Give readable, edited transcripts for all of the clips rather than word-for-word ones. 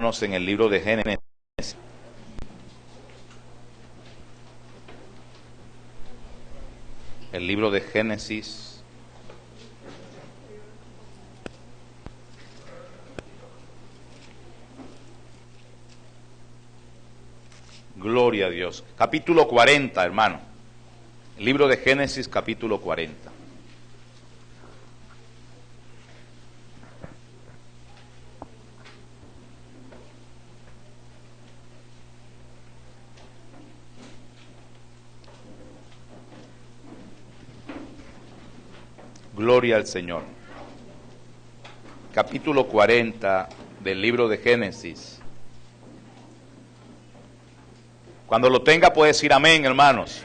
En el libro de Génesis. El libro de Génesis. Gloria a Dios. Capítulo 40, hermano. El libro de Génesis, capítulo 40. Gloria al Señor. Capítulo 40 del libro de Génesis. Cuando lo tenga puede decir amén, hermanos.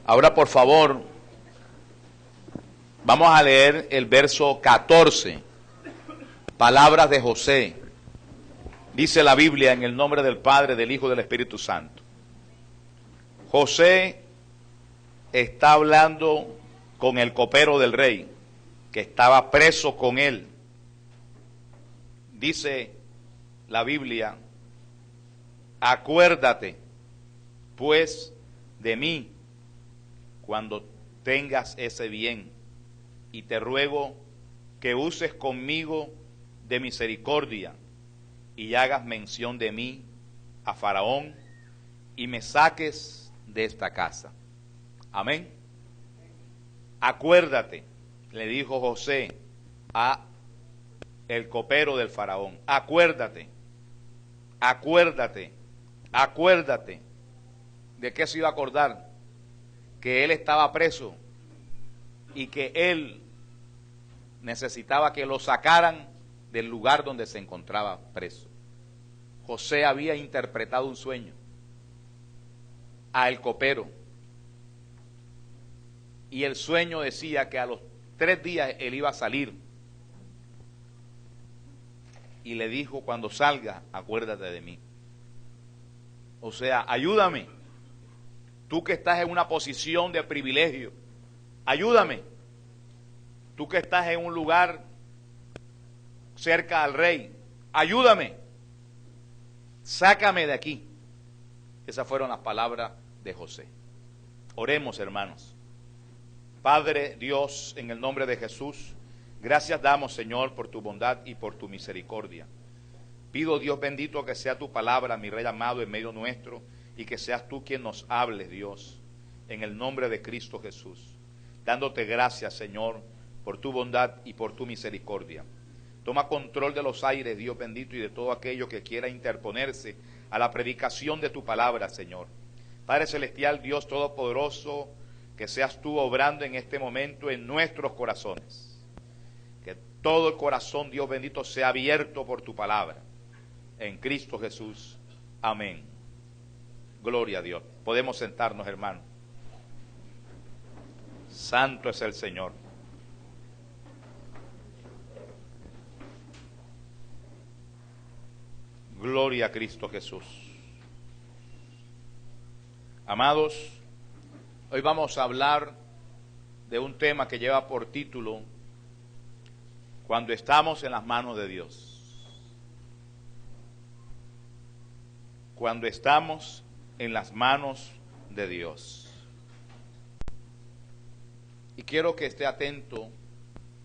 Ahora, por favor, vamos a leer el verso 14. Palabras de José. Dice la Biblia en el nombre del Padre, del Hijo y del Espíritu Santo. José está hablando con el copero del rey, que estaba preso con él. Dice la Biblia: acuérdate, pues, de mí cuando tengas ese bien, y te ruego que uses conmigo de misericordia, y hagas mención de mí a Faraón, y me saques de esta casa. Amén. Acuérdate, le dijo José a el copero del Faraón, acuérdate, acuérdate, acuérdate. ¿De qué se iba a acordar? Que él estaba preso y que él necesitaba que lo sacaran del lugar donde se encontraba preso. José había interpretado un sueño a el copero, y el sueño decía que a los 3 días él iba a salir, y le dijo: cuando salga, acuérdate de mí. O sea, ayúdame, tú que estás en una posición de privilegio, ayúdame, tú que estás en un lugar cerca al rey, ayúdame, sácame de aquí. Esas fueron las palabras de José. Oremos, hermanos. Padre Dios, en el nombre de Jesús, gracias damos, Señor, por tu bondad y por tu misericordia. Pido, Dios bendito, que sea tu palabra, mi Rey amado, en medio nuestro, y que seas tú quien nos hables, Dios, en el nombre de Cristo Jesús. Dándote gracias, Señor, por tu bondad y por tu misericordia. Toma control de los aires, Dios bendito, y de todo aquello que quiera interponerse a la predicación de tu palabra, Señor. Padre celestial, Dios todopoderoso, que seas tú obrando en este momento en nuestros corazones. Que todo el corazón, Dios bendito, sea abierto por tu palabra. En Cristo Jesús. Amén. Gloria a Dios. Podemos sentarnos, hermanos. Santo es el Señor. Gloria a Cristo Jesús. Amados, hoy vamos a hablar de un tema que lleva por título: cuando estamos en las manos de Dios. Cuando estamos en las manos de Dios. Y quiero que esté atento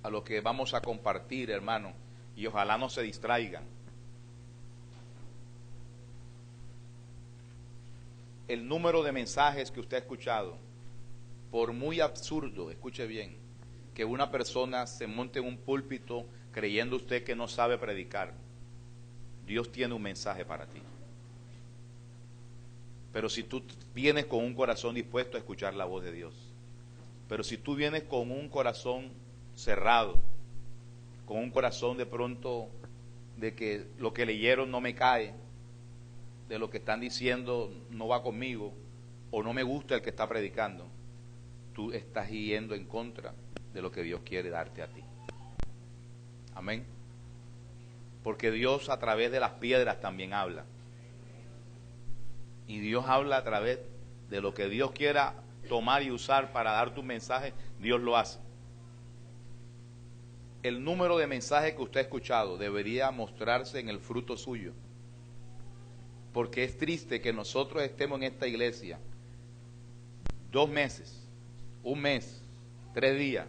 a lo que vamos a compartir, hermano, y ojalá no se distraigan. El número de mensajes que usted ha escuchado, por muy absurdo, escuche bien, que una persona se monte en un púlpito creyendo usted que no sabe predicar, Dios tiene un mensaje para ti. Pero si tú vienes con un corazón dispuesto a escuchar la voz de Dios, pero si tú vienes con un corazón cerrado, con un corazón de pronto de que lo que leyeron no me cae, de lo que están diciendo no va conmigo, o no me gusta el que está predicando, tú estás yendo en contra de lo que Dios quiere darte a ti. Amén. Porque Dios a través de las piedras también habla. Y Dios habla a través de lo que Dios quiera tomar y usar para dar tu mensaje, Dios lo hace. el número de mensajes que usted ha escuchado debería mostrarse en el fruto suyo. Porque es triste que nosotros estemos en esta iglesia 2 meses, 1 mes, 3 días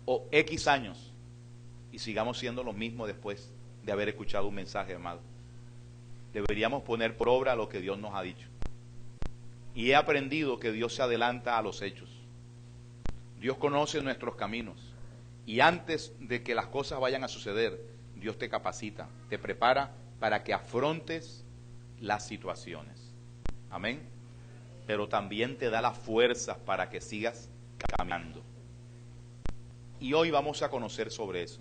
o X años y sigamos siendo los mismos después de haber escuchado un mensaje, amado. Deberíamos poner por obra lo que Dios nos ha dicho. Y he aprendido que Dios se adelanta a los hechos. Dios conoce nuestros caminos. Y antes de que las cosas vayan a suceder, Dios te capacita, te prepara para que afrontes las situaciones. Amén. Pero también te da las fuerzas para que sigas caminando. Y hoy vamos a conocer sobre eso.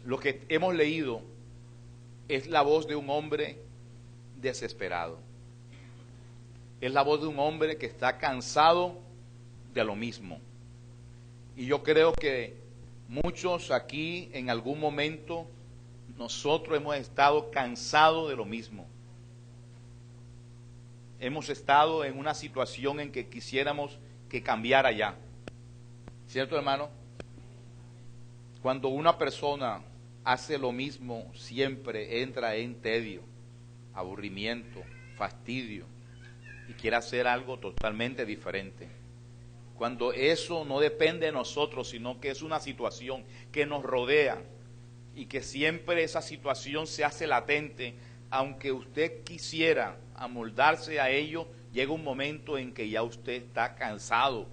Lo que hemos leído es la voz de un hombre desesperado. Es la voz de un hombre que está cansado de lo mismo. Y yo creo que muchos aquí en algún momento nosotros hemos estado cansados de lo mismo. Hemos estado en una situación en que quisiéramos que cambiara ya. ¿Cierto, hermano? Cuando una persona hace lo mismo, siempre entra en tedio, aburrimiento, fastidio y quiere hacer algo totalmente diferente. Cuando eso no depende de nosotros, sino que es una situación que nos rodea y que siempre esa situación se hace latente, aunque usted quisiera amoldarse a ello, llega un momento en que ya usted está cansado.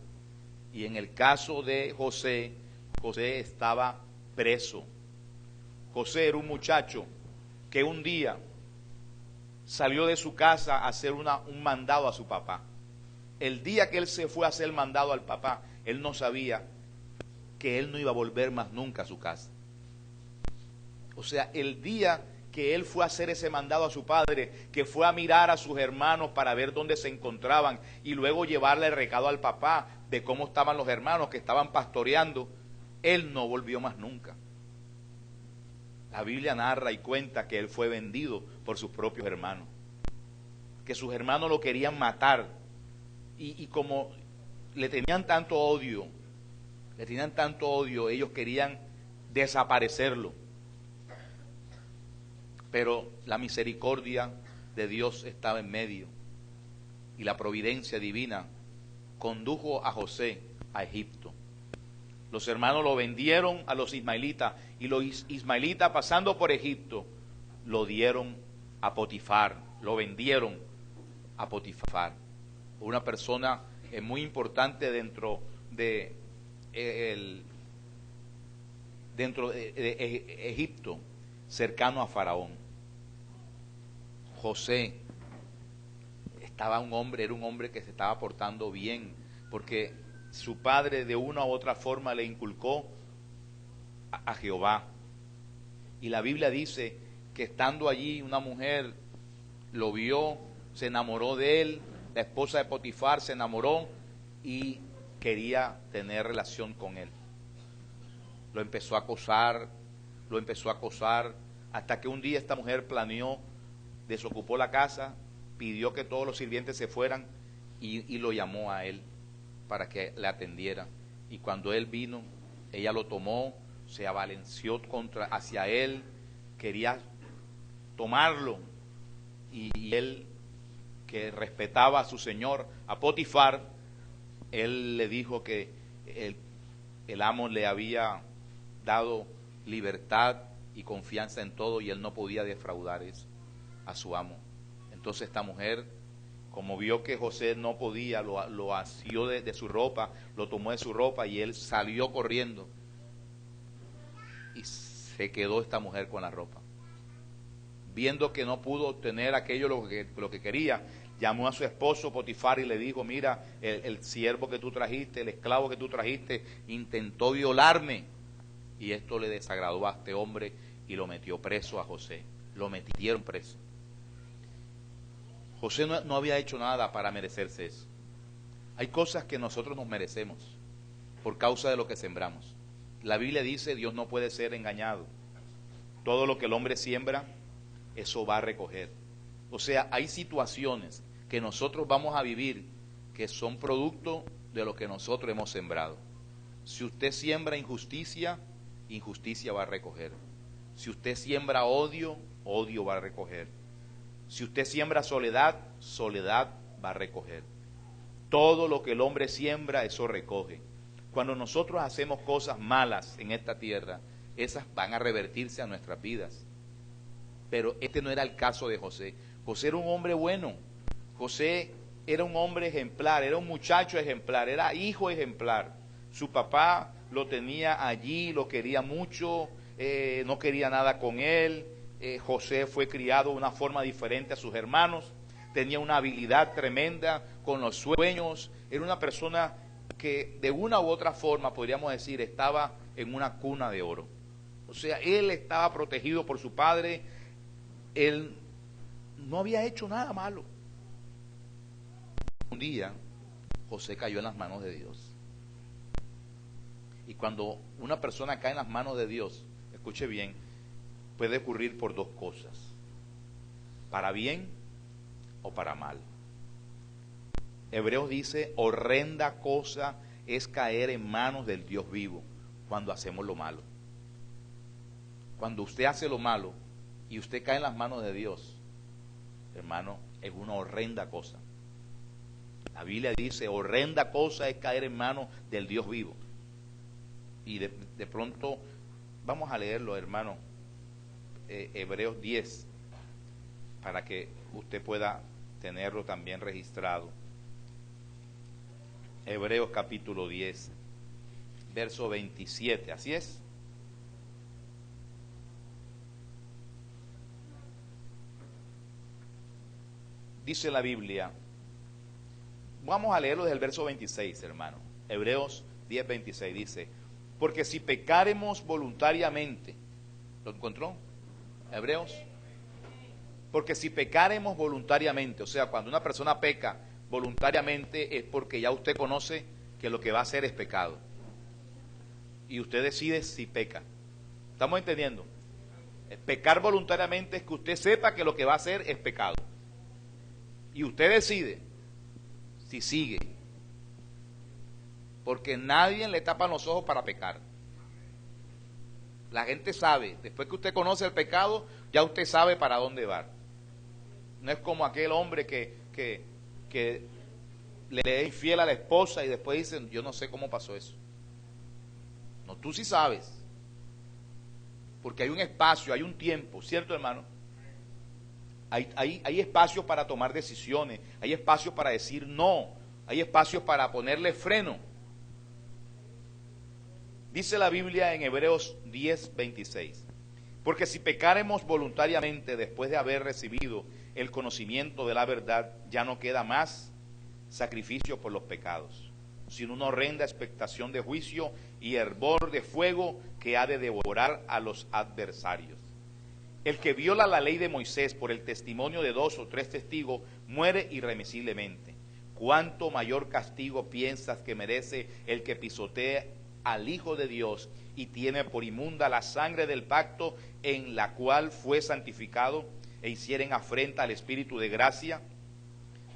Y en el caso de José, José estaba preso. José era un muchacho que un día salió de su casa a hacer un mandado a su papá. El día que él se fue a hacer el mandado al papá, él no sabía que él no iba a volver más nunca a su casa. O sea, el día que él fue a hacer ese mandado a su padre, que fue a mirar a sus hermanos para ver dónde se encontraban y luego llevarle el recado al papá de cómo estaban los hermanos que estaban pastoreando, él no volvió más nunca. La Biblia narra y cuenta que él fue vendido por sus propios hermanos, que sus hermanos lo querían matar y como le tenían tanto odio, ellos querían desaparecerlo. Pero la misericordia de Dios estaba en medio y la providencia divina condujo a José a Egipto. Los hermanos lo vendieron a los ismaelitas y los ismaelitas, pasando por Egipto, lo dieron a Potifar, lo vendieron a Potifar, una persona muy importante dentro de Egipto, cercano a Faraón. José era un hombre que se estaba portando bien, porque su padre de una u otra forma le inculcó a Jehová. Y la Biblia dice que estando allí una mujer lo vio, se enamoró de él, la esposa de Potifar se enamoró y quería tener relación con él. Lo empezó a acosar, hasta que un día esta mujer planeó, desocupó la casa, pidió que todos los sirvientes se fueran y lo llamó a él para que le atendiera. Y cuando él vino, ella lo tomó, se avalenció hacia él, quería tomarlo, y él, que respetaba a su señor, a Potifar, él le dijo que el amo le había dado libertad y confianza en todo y él no podía defraudar eso a su amo. Entonces esta mujer, como vio que José no podía, lo asió de su ropa, lo tomó de su ropa y él salió corriendo y se quedó esta mujer con la ropa. Viendo que no pudo obtener aquello lo que quería, llamó a su esposo Potifar y le dijo: mira, el siervo que tú trajiste, el esclavo que tú trajiste, intentó violarme. Y esto le desagradó a este hombre y lo metió preso a José. Lo metieron preso. José no había hecho nada para merecerse eso. Hay cosas que nosotros nos merecemos por causa de lo que sembramos. La Biblia dice: Dios no puede ser engañado. Todo lo que el hombre siembra, eso va a recoger. O sea, hay situaciones que nosotros vamos a vivir que son producto de lo que nosotros hemos sembrado. Si usted siembra injusticia, injusticia va a recoger. Si usted siembra odio, odio va a recoger. Si usted siembra soledad, soledad va a recoger. Todo lo que el hombre siembra, eso recoge. Cuando nosotros hacemos cosas malas en esta tierra, esas van a revertirse a nuestras vidas. Pero este no era el caso de José. José era un hombre bueno. José era un hombre ejemplar, era un muchacho ejemplar, era hijo ejemplar. Su papá lo tenía allí, lo quería mucho, no quería nada con él. José fue criado de una forma diferente a sus hermanos, tenía una habilidad tremenda con los sueños, era una persona que de una u otra forma, podríamos decir, estaba en una cuna de oro. O sea, él estaba protegido por su padre, él no había hecho nada malo. Un día, José cayó en las manos de Dios. Y cuando una persona cae en las manos de Dios, escuche bien, puede ocurrir por dos cosas: para bien o para mal. Hebreos dice, horrenda cosa es caer en manos del Dios vivo cuando hacemos lo malo. Cuando usted hace lo malo y usted cae en las manos de Dios, hermano, es una horrenda cosa. La Biblia dice, horrenda cosa es caer en manos del Dios vivo. Y de pronto, vamos a leerlo, hermano, Hebreos 10, para que usted pueda tenerlo también registrado. Hebreos capítulo 10, verso 27, así es. Dice la Biblia, vamos a leerlo desde el verso 26, hermano. Hebreos 10, 26 dice, porque si pecáremos voluntariamente, ¿lo encontró? Hebreos. Porque si pecáremos voluntariamente, o sea, cuando una persona peca voluntariamente es porque ya usted conoce que lo que va a hacer es pecado. Y usted decide si peca. ¿Estamos entendiendo? Pecar voluntariamente es que usted sepa que lo que va a hacer es pecado. Y usted decide si sigue. Porque nadie le tapa los ojos para pecar. La gente sabe, después que usted conoce el pecado, ya usted sabe para dónde va. No es como aquel hombre que le es infiel a la esposa y después dicen, yo no sé cómo pasó eso. No, tú sí sabes. Porque hay un espacio, hay un tiempo, ¿cierto, hermano? Hay espacios para tomar decisiones, hay espacios para decir no, hay espacios para ponerle freno. Dice la Biblia en Hebreos 10, 26, porque si pecáremos voluntariamente después de haber recibido el conocimiento de la verdad, ya no queda más sacrificio por los pecados, sino una horrenda expectación de juicio y hervor de fuego que ha de devorar a los adversarios. El que viola la ley de Moisés por el testimonio de 2 o 3 testigos muere irremisiblemente. ¿Cuánto mayor castigo piensas que merece el que pisotea al Hijo de Dios y tiene por inmunda la sangre del pacto en la cual fue santificado e hicieren afrenta al Espíritu de gracia?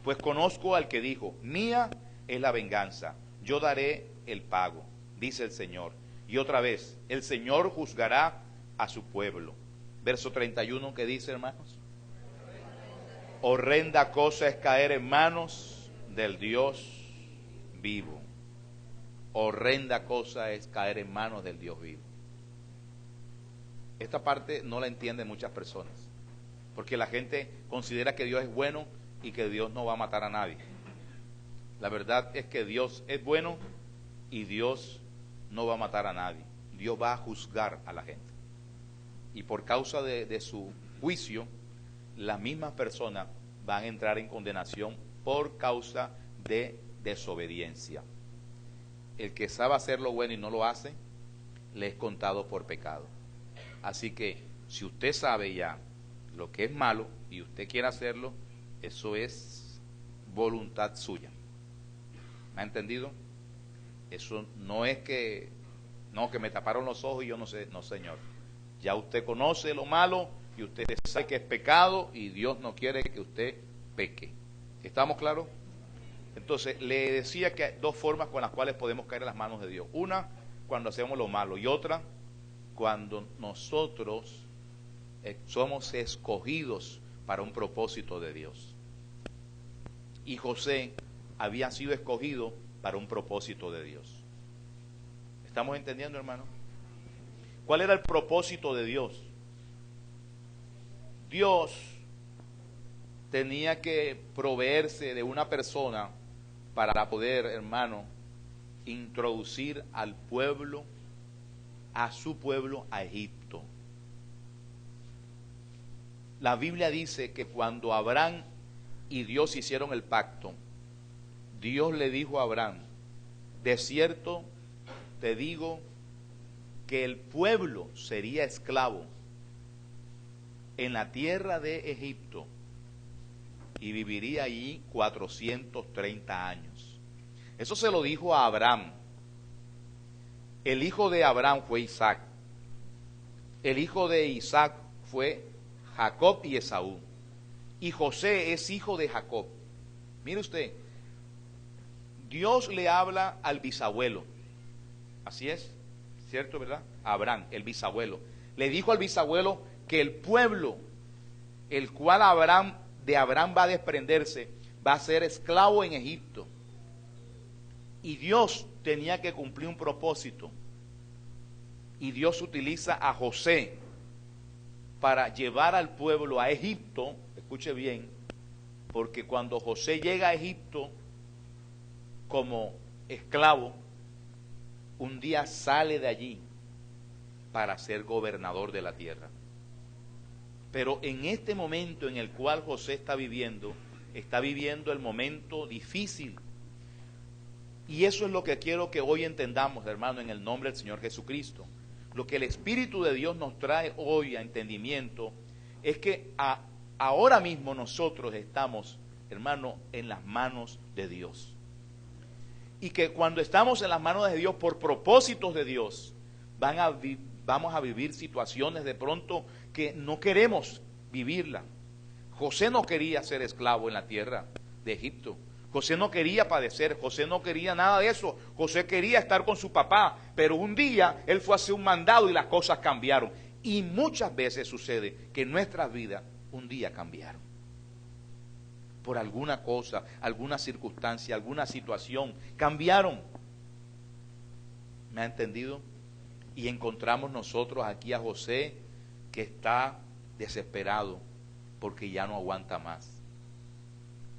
Pues conozco al que dijo, mía es la venganza, yo daré el pago, dice el Señor. Y otra vez, el Señor juzgará a su pueblo. Verso 31, ¿qué dice, hermanos? Horrenda cosa es caer en manos del Dios vivo. Horrenda cosa es caer en manos del Dios vivo. Esta parte no la entienden muchas personas, porque la gente considera que Dios es bueno y que Dios no va a matar a nadie. La verdad es que Dios es bueno y Dios no va a matar a nadie. Dios va a juzgar a la gente. Y por causa de su juicio, las mismas personas van a entrar en condenación por causa de desobediencia. El que sabe hacer lo bueno y no lo hace, le es contado por pecado. Así que, si usted sabe ya lo que es malo y usted quiere hacerlo, eso es voluntad suya. ¿Me ha entendido? Eso no es que me taparon los ojos y yo no sé, no, señor. Ya usted conoce lo malo y usted sabe que es pecado y Dios no quiere que usted peque. ¿Estamos claros? Entonces, le decía que hay dos formas con las cuales podemos caer en las manos de Dios. Una, cuando hacemos lo malo, y otra, cuando nosotros somos escogidos para un propósito de Dios. Y José había sido escogido para un propósito de Dios. ¿Estamos entendiendo, hermano? ¿Cuál era el propósito de Dios? Dios tenía que proveerse de una persona para poder, hermano, introducir al pueblo, a su pueblo, a Egipto. La Biblia dice que cuando Abraham y Dios hicieron el pacto, Dios le dijo a Abraham: de cierto te digo que el pueblo sería esclavo en la tierra de Egipto y viviría allí 430 años. Eso se lo dijo a Abraham. El hijo de Abraham fue Isaac. El hijo de Isaac fue Jacob y Esaú. Y José es hijo de Jacob. Mire usted, Dios le habla al bisabuelo. Así es, ¿cierto, verdad? Abraham, el bisabuelo. Le dijo al bisabuelo que el pueblo, el cual de Abraham va a desprenderse, va a ser esclavo en Egipto. Y Dios tenía que cumplir un propósito. Y Dios utiliza a José para llevar al pueblo a Egipto. Escuche bien, porque cuando José llega a Egipto como esclavo, un día sale de allí para ser gobernador de la tierra. Pero en este momento en el cual José está viviendo el momento difícil. Y eso es lo que quiero que hoy entendamos, hermano, en el nombre del Señor Jesucristo. Lo que el Espíritu de Dios nos trae hoy a entendimiento es que ahora mismo nosotros estamos, hermano, en las manos de Dios. Y que cuando estamos en las manos de Dios por propósitos de Dios, vamos a vivir situaciones de pronto que no queremos vivirla. José no quería ser esclavo en la tierra de Egipto. José no quería padecer, José no quería nada de eso. José quería estar con su papá, pero un día él fue a hacer un mandado y las cosas cambiaron. Y muchas veces sucede que en nuestras vidas un día cambiaron. Por alguna cosa, alguna circunstancia, alguna situación, cambiaron. ¿Me ha entendido? Y encontramos nosotros aquí a José que está desesperado porque ya no aguanta más.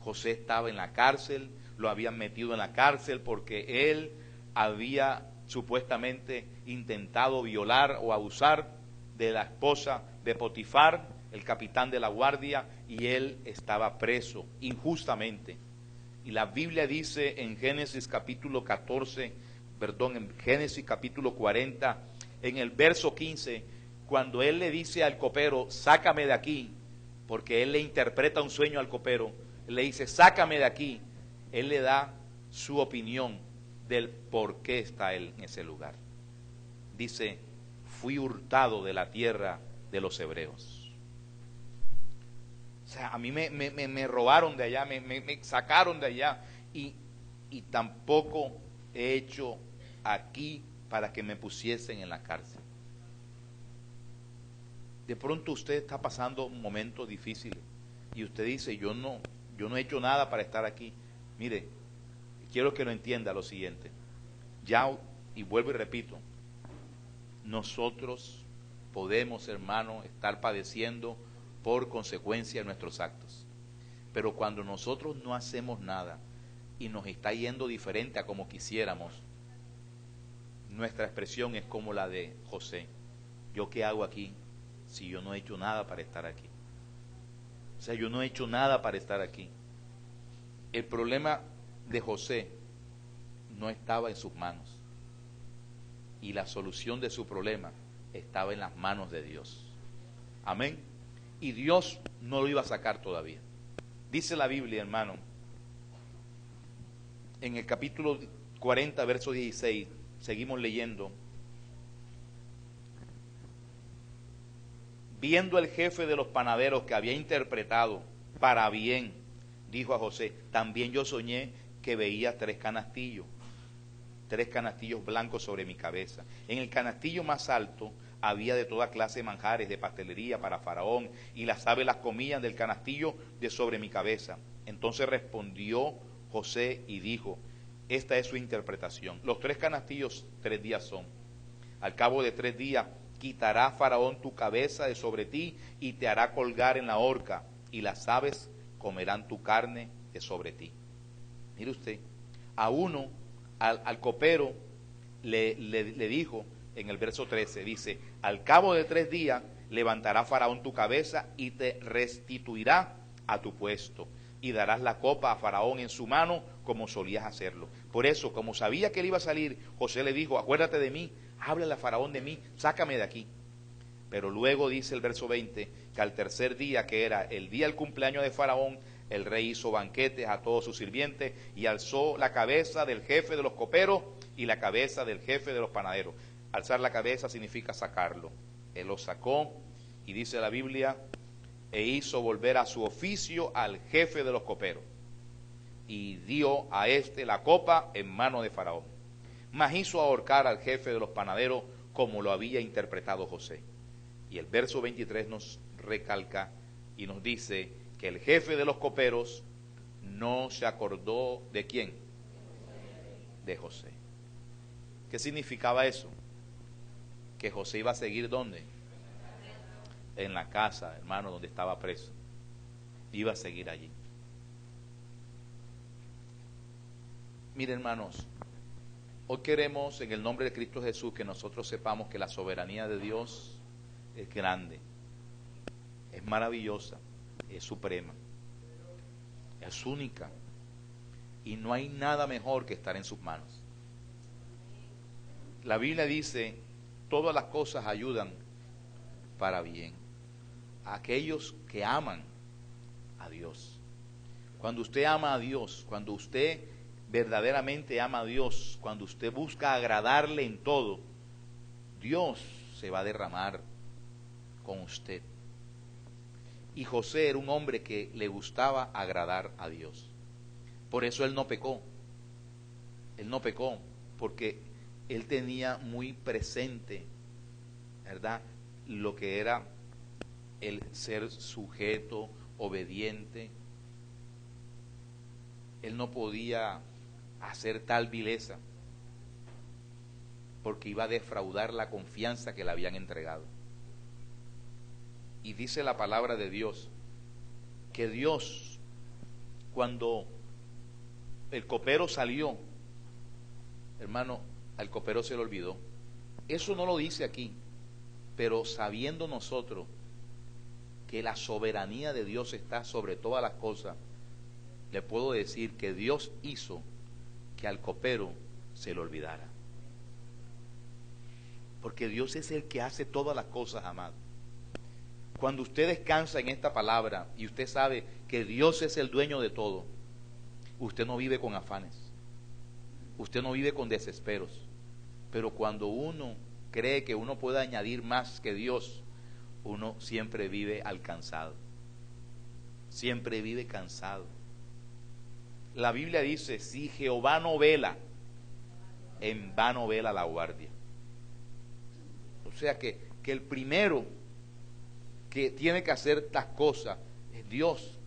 José estaba en la cárcel, lo habían metido en la cárcel porque él había supuestamente intentado violar o abusar de la esposa de Potifar, el capitán de la guardia, y él estaba preso injustamente. Y la Biblia dice en Génesis capítulo 40, en el verso 15, cuando él le dice al copero: sácame de aquí, porque él le interpreta un sueño al copero, le dice: sácame de aquí. Él le da su opinión del por qué está él en ese lugar. Dice: fui hurtado de la tierra de los hebreos. O sea, a mí me robaron de allá, me sacaron de allá, y tampoco he hecho aquí para que me pusiesen en la cárcel. De pronto usted está pasando momentos difíciles y usted dice: yo no he hecho nada para estar aquí. Mire, quiero que lo entienda lo siguiente. Y vuelvo y repito, nosotros podemos, hermano, estar padeciendo por consecuencia de nuestros actos. Pero cuando nosotros no hacemos nada y nos está yendo diferente a como quisiéramos, nuestra expresión es como la de José: ¿yo qué hago aquí si yo no he hecho nada para estar aquí? O sea, yo no he hecho nada para estar aquí. El problema de José no estaba en sus manos, y la solución de su problema estaba en las manos de Dios. Amén. Y Dios no lo iba a sacar todavía. Dice la Biblia, hermano, en el capítulo 40, verso 16, seguimos leyendo: viendo el jefe de los panaderos que había interpretado para bien, dijo a José: también yo soñé que veía 3 canastillos blancos sobre mi cabeza. En el canastillo más alto había de toda clase de manjares, de pastelería para Faraón, y las aves las comían del canastillo de sobre mi cabeza. Entonces respondió José y dijo, esta es su interpretación. Los 3 canastillos 3 días son. Al cabo de 3 días quitará Faraón tu cabeza de sobre ti y te hará colgar en la horca, y las aves comerán tu carne de sobre ti. Mire usted, a uno, al copero, le dijo en el verso 13, dice, al cabo de 3 días levantará Faraón tu cabeza y te restituirá a tu puesto, y darás la copa a Faraón en su mano como solías hacerlo. Por eso, como sabía que él iba a salir, José le dijo, acuérdate de mí, háblale a Faraón de mí, sácame de aquí. Pero luego dice el verso 20, que al tercer día, que era el día del cumpleaños de Faraón, el rey hizo banquetes a todos sus sirvientes y alzó la cabeza del jefe de los coperos y la cabeza del jefe de los panaderos. Alzar la cabeza significa sacarlo. Él lo sacó y dice la Biblia, e hizo volver a su oficio al jefe de los coperos y dio a éste la copa en mano de Faraón. Mas hizo ahorcar al jefe de los panaderos como lo había interpretado José. Y el verso 23 nos recalca y nos dice que el jefe de los coperos no se acordó ¿de quién? De José. ¿Qué significaba eso? Que José iba a seguir ¿dónde? En la casa, hermano, donde estaba preso. Iba a seguir allí. Miren, hermanos, hoy queremos en el nombre de Cristo Jesús que nosotros sepamos que la soberanía de Dios es grande, es maravillosa, es suprema, es única y no hay nada mejor que estar en sus manos. La Biblia dice, todas las cosas ayudan para bien a aquellos que aman a Dios. Cuando usted ama a Dios, cuando usted verdaderamente ama a Dios, cuando usted busca agradarle en todo, Dios se va a derramar con usted. Y José era un hombre que le gustaba agradar a Dios. Por eso él no pecó. Él no pecó porque él tenía muy presente, ¿verdad?, lo que era el ser sujeto, obediente. Él no podía hacer tal vileza porque iba a defraudar la confianza que le habían entregado. Y dice la palabra de Dios que Dios, cuando el copero salió, hermano, al copero se le olvidó. Eso no lo dice aquí, pero sabiendo nosotros que la soberanía de Dios está sobre todas las cosas, le puedo decir que Dios hizo que al copero se le olvidara. Porque Dios es el que hace todas las cosas, amado. Cuando usted descansa en esta palabra y usted sabe que Dios es el dueño de todo, usted no vive con afanes, usted no vive con desesperos. Pero cuando uno cree que uno puede añadir más que Dios, uno siempre vive alcanzado, siempre vive cansado. La Biblia dice, si Jehová no vela, en vano vela la guardia. O sea que el primero que tiene que hacer estas cosas es Dios,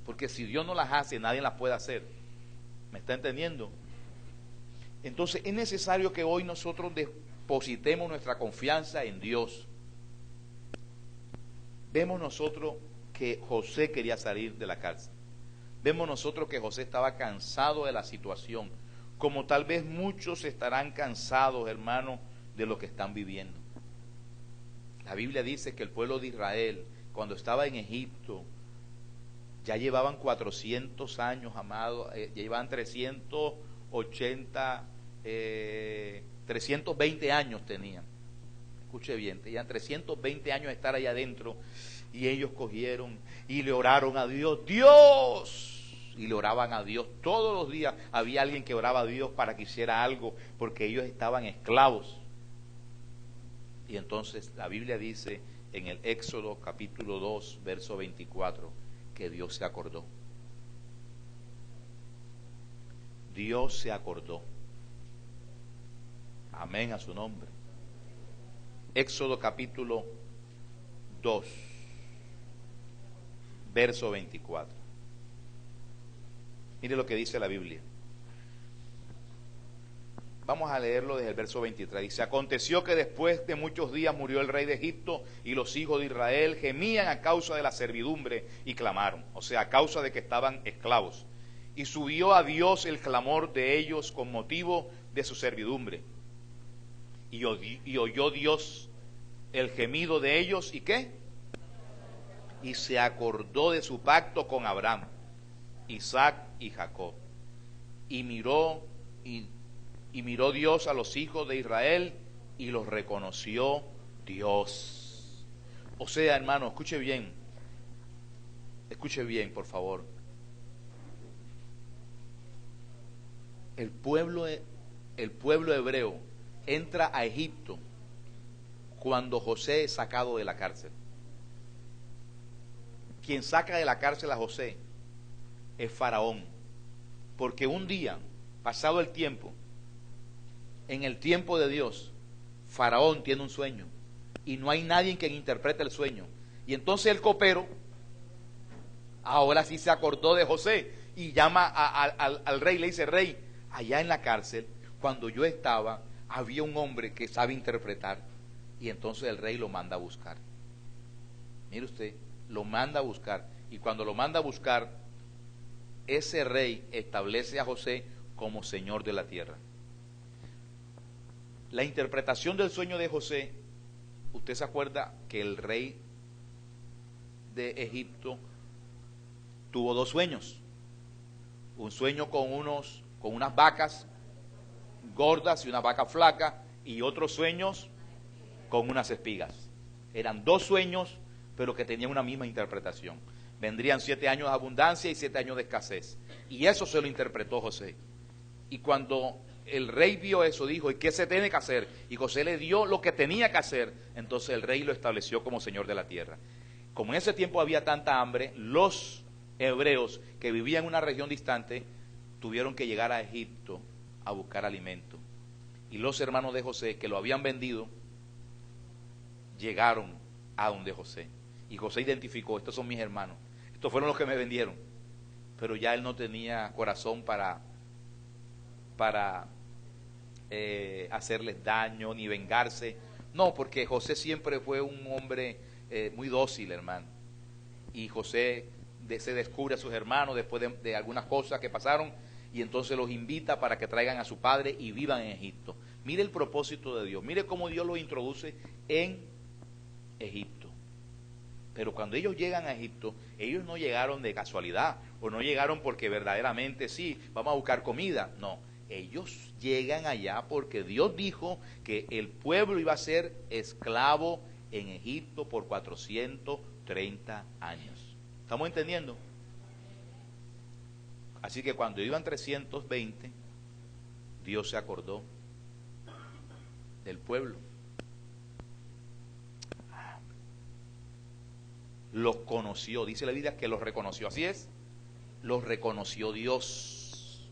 porque si Dios no las hace, nadie las puede hacer. ¿Me está entendiendo? Entonces es necesario que hoy nosotros depositemos nuestra confianza en Dios. Vemos nosotros que José quería salir de la cárcel. Vemos nosotros que José estaba cansado de la situación, como tal vez muchos estarán cansados, hermanos, de lo que están viviendo. La Biblia dice que el pueblo de Israel, cuando estaba en Egipto, ya llevaban 400 años, amados, ya llevaban 320 años tenían. Escuche bien, tenían 320 años de estar allá adentro, y ellos cogieron y le oraron a Dios, ¡Dios! Y le oraban a Dios todos los días. Había alguien que oraba a Dios para que hiciera algo, porque ellos estaban esclavos. Y entonces la Biblia dice en el Éxodo capítulo 2, verso 24, que Dios se acordó. Dios se acordó. Amén a su nombre. Éxodo capítulo 2, verso 24. Mire lo que dice la Biblia. Vamos a leerlo desde el verso 23. Dice: aconteció que después de muchos días murió el rey de Egipto, y los hijos de Israel gemían a causa de la servidumbre y clamaron, o sea, a causa de que estaban esclavos. Y subió a Dios el clamor de ellos con motivo de su servidumbre. Y oyó Dios el gemido de ellos, ¿y qué? Y se acordó de su pacto con Abraham, Isaac y Jacob. Y miró Dios a los hijos de Israel y los reconoció Dios. O sea, hermano, escuche bien, por favor. El pueblo hebreo entra a Egipto cuando José es sacado de la cárcel. Quien saca de la cárcel a José es Faraón, porque un día, pasado el tiempo, en el tiempo de Dios, Faraón tiene un sueño y no hay nadie quien interprete el sueño. Y entonces el copero ahora sí se acordó de José y llama al rey, le dice: rey, allá en la cárcel, cuando yo estaba, había un hombre que sabe interpretar. Y entonces el rey lo manda a buscar. Mire usted, lo manda a buscar. Y cuando lo manda a buscar, ese rey establece a José como señor de la tierra. La interpretación del sueño de José, usted se acuerda que el rey de Egipto tuvo dos sueños. Un sueño con unas vacas gordas y una vaca flaca, y otros sueños con unas espigas. Eran dos sueños, pero que tenían una misma interpretación. Vendrían 7 años de abundancia y 7 años de escasez. Y eso se lo interpretó José. Y cuando el rey vio eso, dijo: ¿y qué se tiene que hacer? Y José le dio lo que tenía que hacer. Entonces el rey lo estableció como señor de la tierra. Como en ese tiempo había tanta hambre, los hebreos que vivían en una región distante tuvieron que llegar a Egipto a buscar alimento. Y los hermanos de José, que lo habían vendido, llegaron a donde José. Y José identificó: estos son mis hermanos, estos fueron los que me vendieron. Pero ya él no tenía corazón para hacerles daño ni vengarse. No, porque José siempre fue un hombre muy dócil, hermano. Y José se descubre a sus hermanos después de algunas cosas que pasaron, y entonces los invita para que traigan a su padre y vivan en Egipto. Mire el propósito de Dios, mire cómo Dios los introduce en Egipto. Pero cuando ellos llegan a Egipto, ellos no llegaron de casualidad, o no llegaron porque verdaderamente sí, vamos a buscar comida. No, ellos llegan allá porque Dios dijo que el pueblo iba a ser esclavo en Egipto por 430 años. ¿Estamos entendiendo? Así que cuando iban 320, Dios se acordó del pueblo. Los conoció, dice la Biblia que los reconoció. Así es, los reconoció Dios.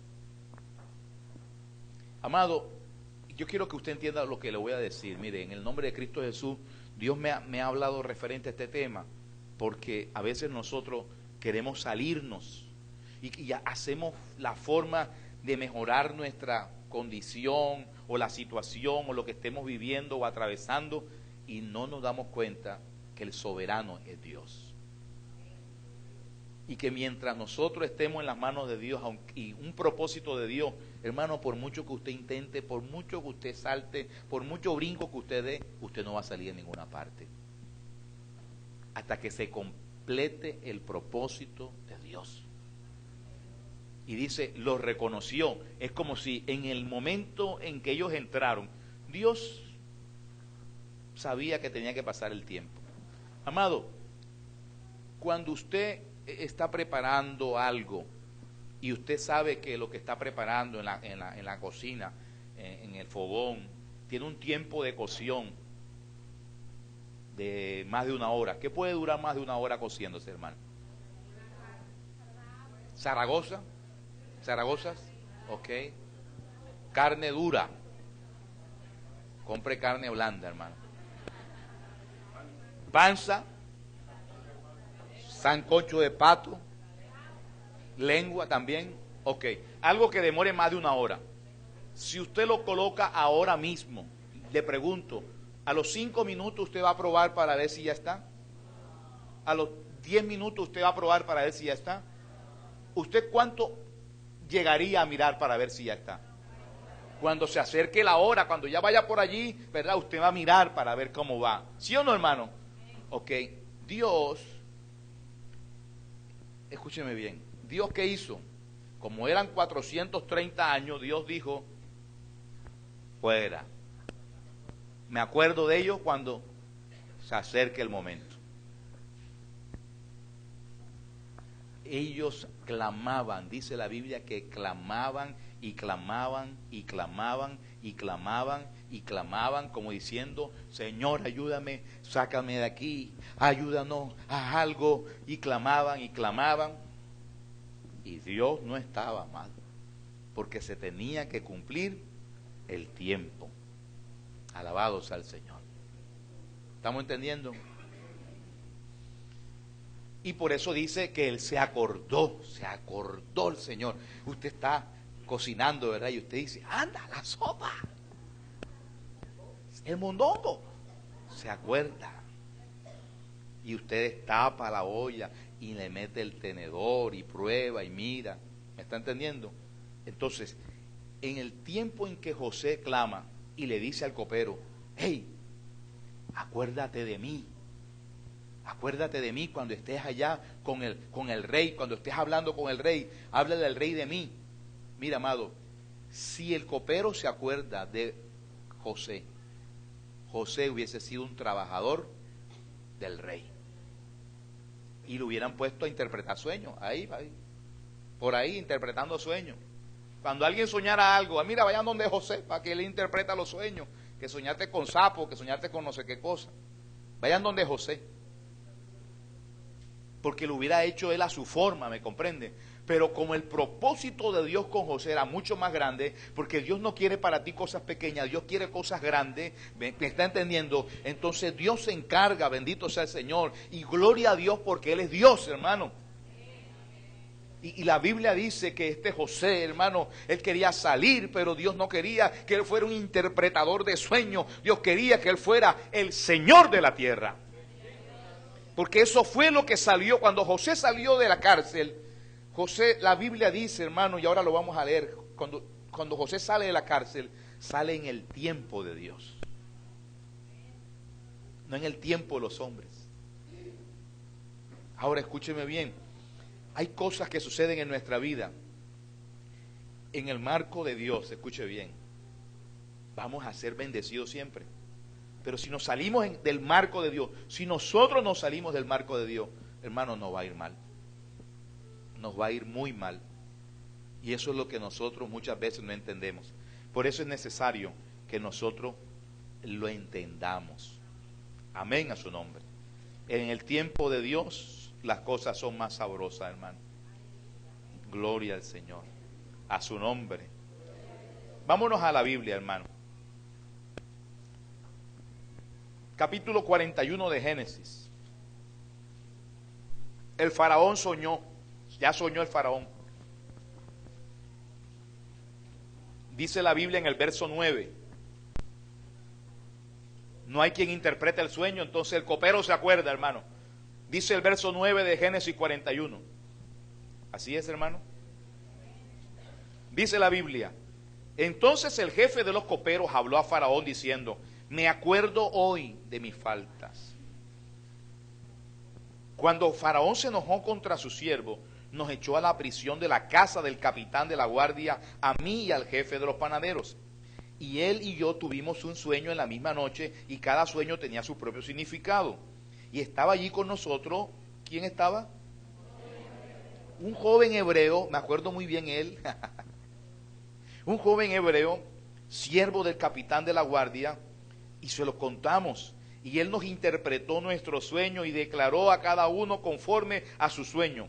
Amado, yo quiero que usted entienda lo que le voy a decir. Mire, en el nombre de Cristo Jesús, Dios me ha hablado referente a este tema, porque a veces nosotros queremos salirnos y hacemos la forma de mejorar nuestra condición o la situación o lo que estemos viviendo o atravesando, y no nos damos cuenta que el soberano es Dios. Y que mientras nosotros estemos en las manos de Dios, y un propósito de Dios, hermano, por mucho que usted intente, por mucho que usted salte, por mucho brinco que usted dé, usted no va a salir en ninguna parte hasta que se complete el propósito de Dios. Y dice, los reconoció. Es como si en el momento en que ellos entraron, Dios sabía que tenía que pasar el tiempo. Amado, cuando usted está preparando algo y usted sabe que lo que está preparando en la cocina, en el fogón, tiene un tiempo de cocción de más de 1 hora. ¿Qué puede durar más de 1 hora cociéndose, hermano? Zaragozas, ok. Carne dura. Compre carne blanda, hermano. panza, sancocho de pato, lengua también. Ok, algo que demore más de 1 hora. Si usted lo coloca ahora mismo, le pregunto, ¿a los 5 minutos usted va a probar para ver si ya está? ¿A los 10 minutos usted va a probar para ver si ya está? ¿Usted cuánto llegaría a mirar para ver si ya está? Cuando se acerque la hora, cuando ya vaya por allí, ¿verdad? Usted va a mirar para ver cómo va. ¿Sí o no, hermano? Ok, Dios, escúcheme bien, ¿Dios qué hizo? Como eran 430 años, Dios dijo, fuera. Me acuerdo de ellos cuando se acerque el momento. Ellos clamaban, dice la Biblia que clamaban y clamaban y clamaban y clamaban y clamaban como diciendo, Señor, ayúdame, sácame de aquí, ayúdanos, haz algo. Y clamaban y clamaban. Y Dios no estaba mal, porque se tenía que cumplir el tiempo. Alabados al Señor. ¿Estamos entendiendo? Y por eso dice que Él se acordó el Señor. Usted está cocinando, ¿verdad? Y usted dice, anda, la sopa, el mondongo. Se acuerda. Y usted destapa la olla y le mete el tenedor y prueba y mira. ¿Me está entendiendo? Entonces, en el tiempo en que José clama y le dice al copero, hey, acuérdate de mí. Acuérdate de mí cuando estés allá con el rey, cuando estés hablando con el rey, háblale al rey de mí. Mira, amado, si el copero se acuerda de José, José hubiese sido un trabajador del rey. Y lo hubieran puesto a interpretar sueños, ahí, por ahí interpretando sueños. Cuando alguien soñara algo, mira, vayan donde José, para que él interpreta los sueños, que soñaste con sapo, que soñaste con no sé qué cosa. Vayan donde José. Porque lo hubiera hecho él a su forma, ¿me comprende? Pero como el propósito de Dios con José era mucho más grande, porque Dios no quiere para ti cosas pequeñas, Dios quiere cosas grandes, ¿me está entendiendo? Entonces Dios se encarga, bendito sea el Señor, y gloria a Dios porque Él es Dios, hermano. Y la Biblia dice que este José, hermano, él quería salir, pero Dios no quería que él fuera un interpretador de sueños, Dios quería que él fuera el Señor de la tierra. Porque eso fue lo que salió cuando José salió de la cárcel. José, la Biblia dice, hermano, y ahora lo vamos a leer, cuando José sale de la cárcel, sale en el tiempo de Dios, no en el tiempo de los hombres. Ahora escúcheme bien, hay cosas que suceden en nuestra vida en el marco de Dios, escuche bien, vamos a ser bendecidos siempre. Pero si nos salimos del marco de Dios, si nosotros nos salimos del marco de Dios, hermano, nos va a ir mal. Nos va a ir muy mal. Y eso es lo que nosotros muchas veces no entendemos. Por eso es necesario que nosotros lo entendamos. Amén a su nombre. En el tiempo de Dios, las cosas son más sabrosas, hermano. Gloria al Señor. A su nombre. Vámonos a la Biblia, hermano. Capítulo 41 de Génesis. El faraón soñó, ya soñó el faraón. Dice la Biblia en el verso 9. No hay quien interprete el sueño, entonces el copero se acuerda, hermano. Dice el verso 9 de Génesis 41. Así es, hermano. Dice la Biblia. Entonces el jefe de los coperos habló a Faraón diciendo, me acuerdo hoy de mis faltas. Cuando Faraón se enojó contra su siervo, nos echó a la prisión de la casa del capitán de la guardia, a mí y al jefe de los panaderos. Y él y yo tuvimos un sueño en la misma noche, y cada sueño tenía su propio significado. Y estaba allí con nosotros, ¿quién estaba? Un joven hebreo, me acuerdo muy bien él, un joven hebreo, siervo del capitán de la guardia, y se lo contamos, y él nos interpretó nuestro sueño y declaró a cada uno conforme a su sueño.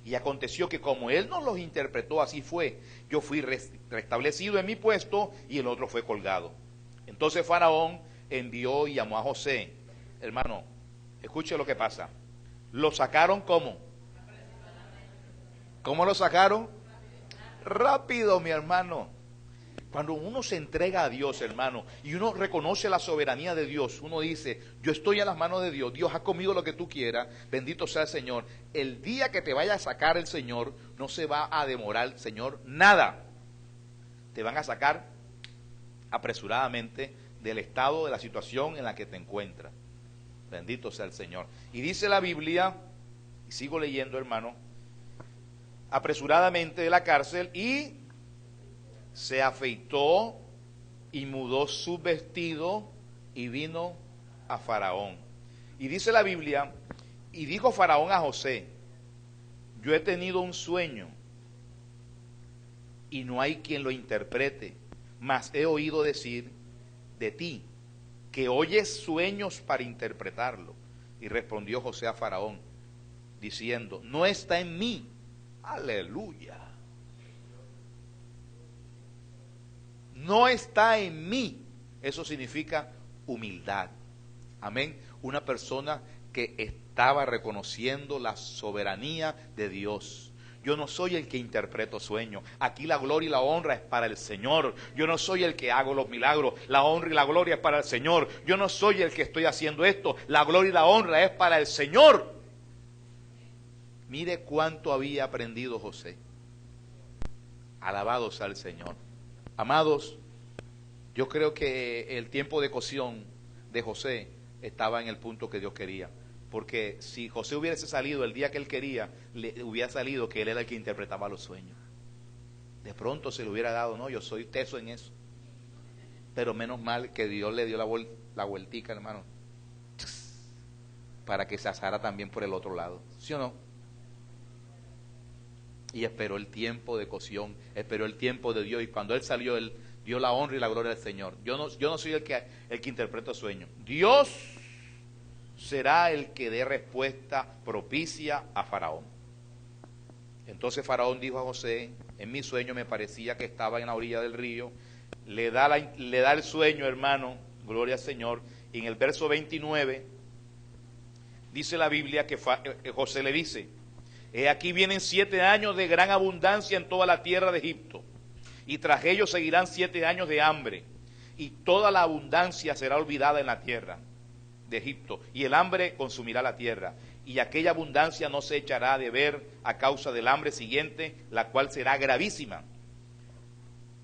Y aconteció que como él nos los interpretó, así fue. Yo fui restablecido en mi puesto y el otro fue colgado. Entonces Faraón envió y llamó a José. Hermano, Escuche lo que pasa. Lo sacaron ¿cómo? ¿Cómo lo sacaron? Rápido, mi hermano. Cuando uno se entrega a Dios, hermano, y uno reconoce la soberanía de Dios, uno dice, yo estoy en las manos de Dios, Dios ha comido lo que tú quieras, bendito sea el Señor. El día que te vaya a sacar el Señor, no se va a demorar, Señor, nada. Te van a sacar apresuradamente del estado, de la situación en la que te encuentras. Bendito sea el Señor. Y dice la Biblia, y sigo leyendo, hermano, apresuradamente de la cárcel y se afeitó y mudó su vestido y vino a Faraón. Y dice la Biblia, y dijo Faraón a José, yo he tenido un sueño y no hay quien lo interprete, mas he oído decir de ti que oyes sueños para interpretarlo. Y respondió José a Faraón diciendo, no está en mí. Aleluya. No está en mí. Eso significa humildad. Amén. Una persona que estaba reconociendo la soberanía de Dios. Yo no soy el que interpreto sueños. Aquí la gloria y la honra es para el Señor. Yo no soy el que hago los milagros. La honra y la gloria es para el Señor. Yo no soy el que estoy haciendo esto. La gloria y la honra es para el Señor. Mire cuánto había aprendido José. Alabado sea el Señor. Amados, yo creo que el tiempo de cocción de José estaba en el punto que Dios quería. Porque si José hubiese salido el día que él quería, le hubiera salido que él era el que interpretaba los sueños. De pronto se le hubiera dado, no, yo soy teso en eso. Pero menos mal que Dios le dio la vueltica, hermano, para que se asara también por el otro lado. ¿Sí o no? Y esperó el tiempo de cocción, esperó el tiempo de Dios. Y cuando él salió, él dio la honra y la gloria al Señor. Yo no soy el que interpreta sueños. Dios será el que dé respuesta propicia a Faraón. Entonces Faraón dijo a José, en mi sueño me parecía que estaba en la orilla del río. Le da el sueño, hermano, gloria al Señor. Y en el verso 29 dice la Biblia que José le dice, he aquí vienen 7 años de gran abundancia en toda la tierra de Egipto, y tras ellos seguirán 7 años de hambre, y toda la abundancia será olvidada en la tierra de Egipto, y el hambre consumirá la tierra, y aquella abundancia no se echará de ver a causa del hambre siguiente, la cual será gravísima.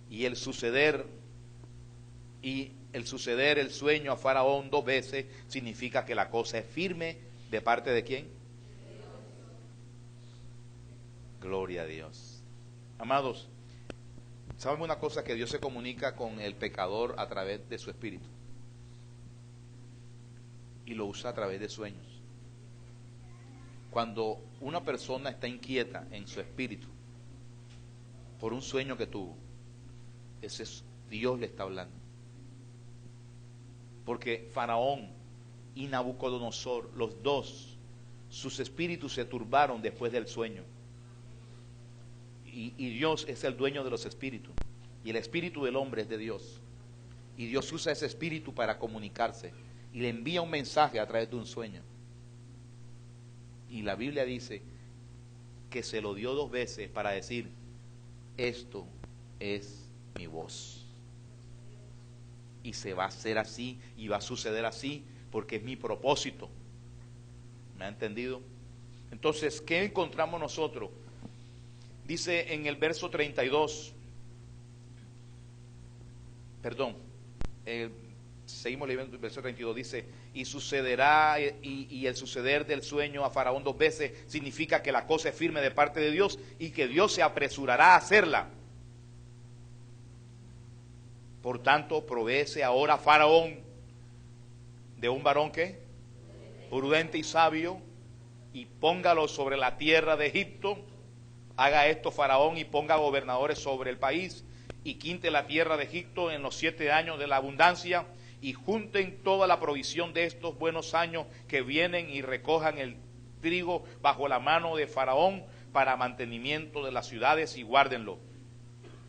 Y el suceder el sueño a Faraón 2 veces significa que la cosa es firme. ¿De parte de quién? Gloria a Dios. Amados, ¿saben una cosa? Que Dios se comunica con el pecador a través de su espíritu. Y lo usa a través de sueños. Cuando una persona está inquieta en su espíritu por un sueño que tuvo, ese es Dios le está hablando. Porque Faraón y Nabucodonosor, los dos, sus espíritus se turbaron después del sueño. Y Dios es el dueño de los espíritus. Y el espíritu del hombre es de Dios. Y Dios usa ese espíritu para comunicarse. Y le envía un mensaje a través de un sueño. Y la Biblia dice que se lo dio 2 veces para decir, esto es mi voz. Y se va a hacer así y va a suceder así porque es mi propósito. ¿Me ha entendido? Entonces, ¿qué encontramos nosotros? Dice en el verso 32, seguimos leyendo el verso 32, dice, y sucederá, y el suceder del sueño a Faraón 2 veces significa que la cosa es firme de parte de Dios y que Dios se apresurará a hacerla. Por tanto, provéese ahora Faraón de un varón que prudente y sabio, y póngalo sobre la tierra de Egipto. Haga esto Faraón y ponga gobernadores sobre el país, y quinte la tierra de Egipto en los 7 años de la abundancia, y junten toda la provisión de estos buenos años que vienen, y recojan el trigo bajo la mano de Faraón para mantenimiento de las ciudades, y guárdenlo.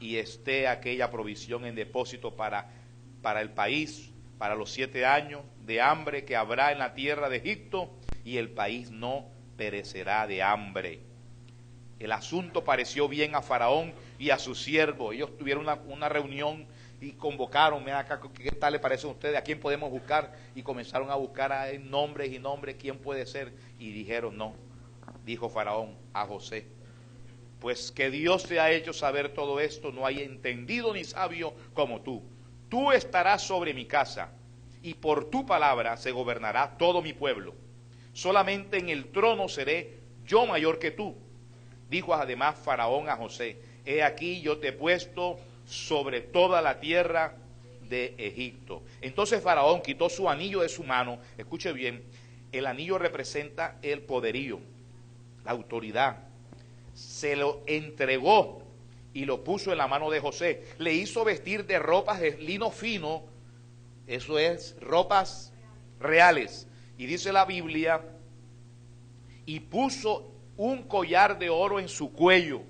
Y esté aquella provisión en depósito para el país, para los 7 años de hambre que habrá en la tierra de Egipto, y el país no perecerá de hambre. El asunto pareció bien a Faraón y a sus siervos. Ellos tuvieron una reunión y convocaron: mira acá, ¿qué tal le parecen a ustedes? ¿A quién podemos buscar? Y comenzaron a buscar nombres y nombres, ¿quién puede ser? Y dijeron: no, dijo Faraón a José, pues que Dios te ha hecho saber todo esto, no hay entendido ni sabio como tú. Tú estarás sobre mi casa, y por tu palabra se gobernará todo mi pueblo. Solamente en el trono seré yo mayor que tú. Dijo además Faraón a José: he aquí yo te he puesto sobre toda la tierra de Egipto. Entonces Faraón quitó su anillo de su mano. Escuche bien, el anillo representa el poderío, la autoridad. Se lo entregó y lo puso en la mano de José. Le hizo vestir de ropas de lino fino, eso es, ropas reales. Y dice la Biblia, y puso un collar de oro en su cuello.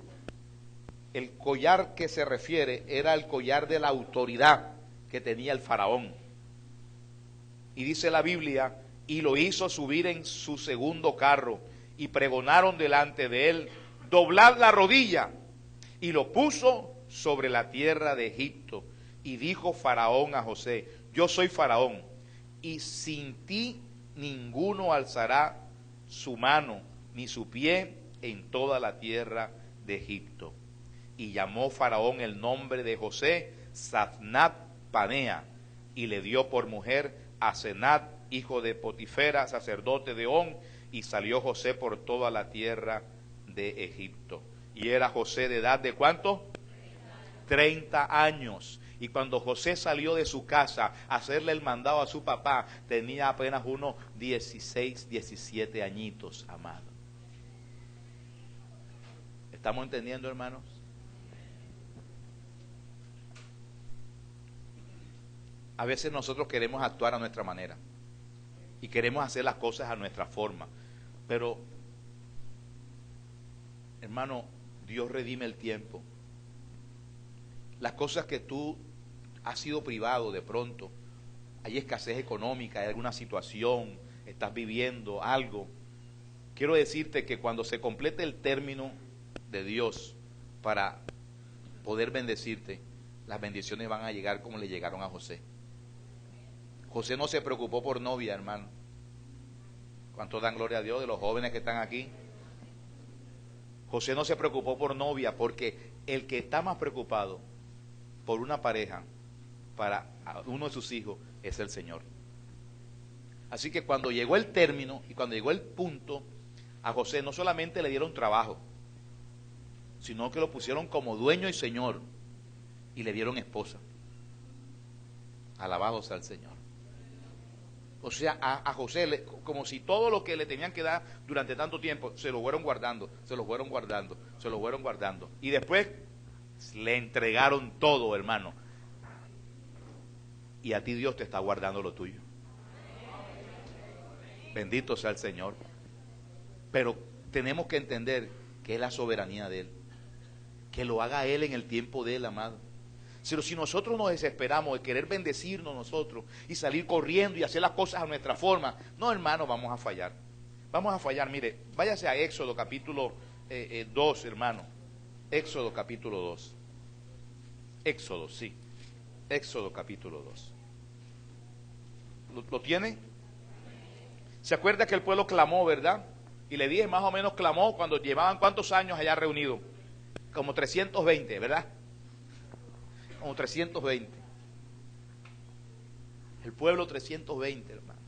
El collar que se refiere era el collar de la autoridad que tenía el faraón. Y dice la Biblia, y lo hizo subir en su segundo carro, y pregonaron delante de él: doblad la rodilla. Y lo puso sobre la tierra de Egipto. Y dijo Faraón a José: yo soy Faraón, y sin ti ninguno alzará su mano ni su pie en toda la tierra de Egipto. Y llamó Faraón el nombre de José Zaphnath Panea, y le dio por mujer a Senat, hijo de Potifera, sacerdote de On, y salió José por toda la tierra de Egipto. Y era José de edad de ¿cuánto? 30 años. Y cuando José salió de su casa a hacerle el mandado a su papá, tenía apenas unos 16, 17 añitos, amado. ¿Estamos entendiendo, hermanos? A veces nosotros queremos actuar a nuestra manera y queremos hacer las cosas a nuestra forma, pero, hermano, Dios redime el tiempo. Las cosas que tú has sido privado de pronto, hay escasez económica, hay alguna situación, estás viviendo algo. Quiero decirte que cuando se complete el término de Dios para poder bendecirte, las bendiciones van a llegar como le llegaron a José. José no se preocupó por novia, hermano. ¿Cuántos dan gloria a Dios de los jóvenes que están aquí? José no se preocupó por novia, porque el que está más preocupado por una pareja para uno de sus hijos es el Señor. Así que cuando llegó el término y cuando llegó el punto, a José no solamente le dieron trabajo, sino que lo pusieron como dueño y señor, y le dieron esposa. Alabado sea el Señor. O sea, a José, como si todo lo que le tenían que dar durante tanto tiempo, se lo fueron guardando, se lo fueron guardando, se lo fueron guardando. Y después le entregaron todo, hermano. Y a ti Dios te está guardando lo tuyo. Bendito sea el Señor. Pero tenemos que entender que es la soberanía de Él. Que lo haga Él en el tiempo de Él, amado. Pero si nosotros nos desesperamos de querer bendecirnos nosotros y salir corriendo y hacer las cosas a nuestra forma, no, hermano, vamos a fallar. Vamos a fallar. Mire, váyase a Éxodo capítulo 2, hermano. Éxodo capítulo 2. Éxodo, sí. Éxodo capítulo 2. ¿Lo tiene? ¿Se acuerda que el pueblo clamó, verdad? Y le dije más o menos clamó cuando llevaban ¿cuántos años allá reunidos? Como 320, ¿verdad? Como 320. El pueblo 320, hermano.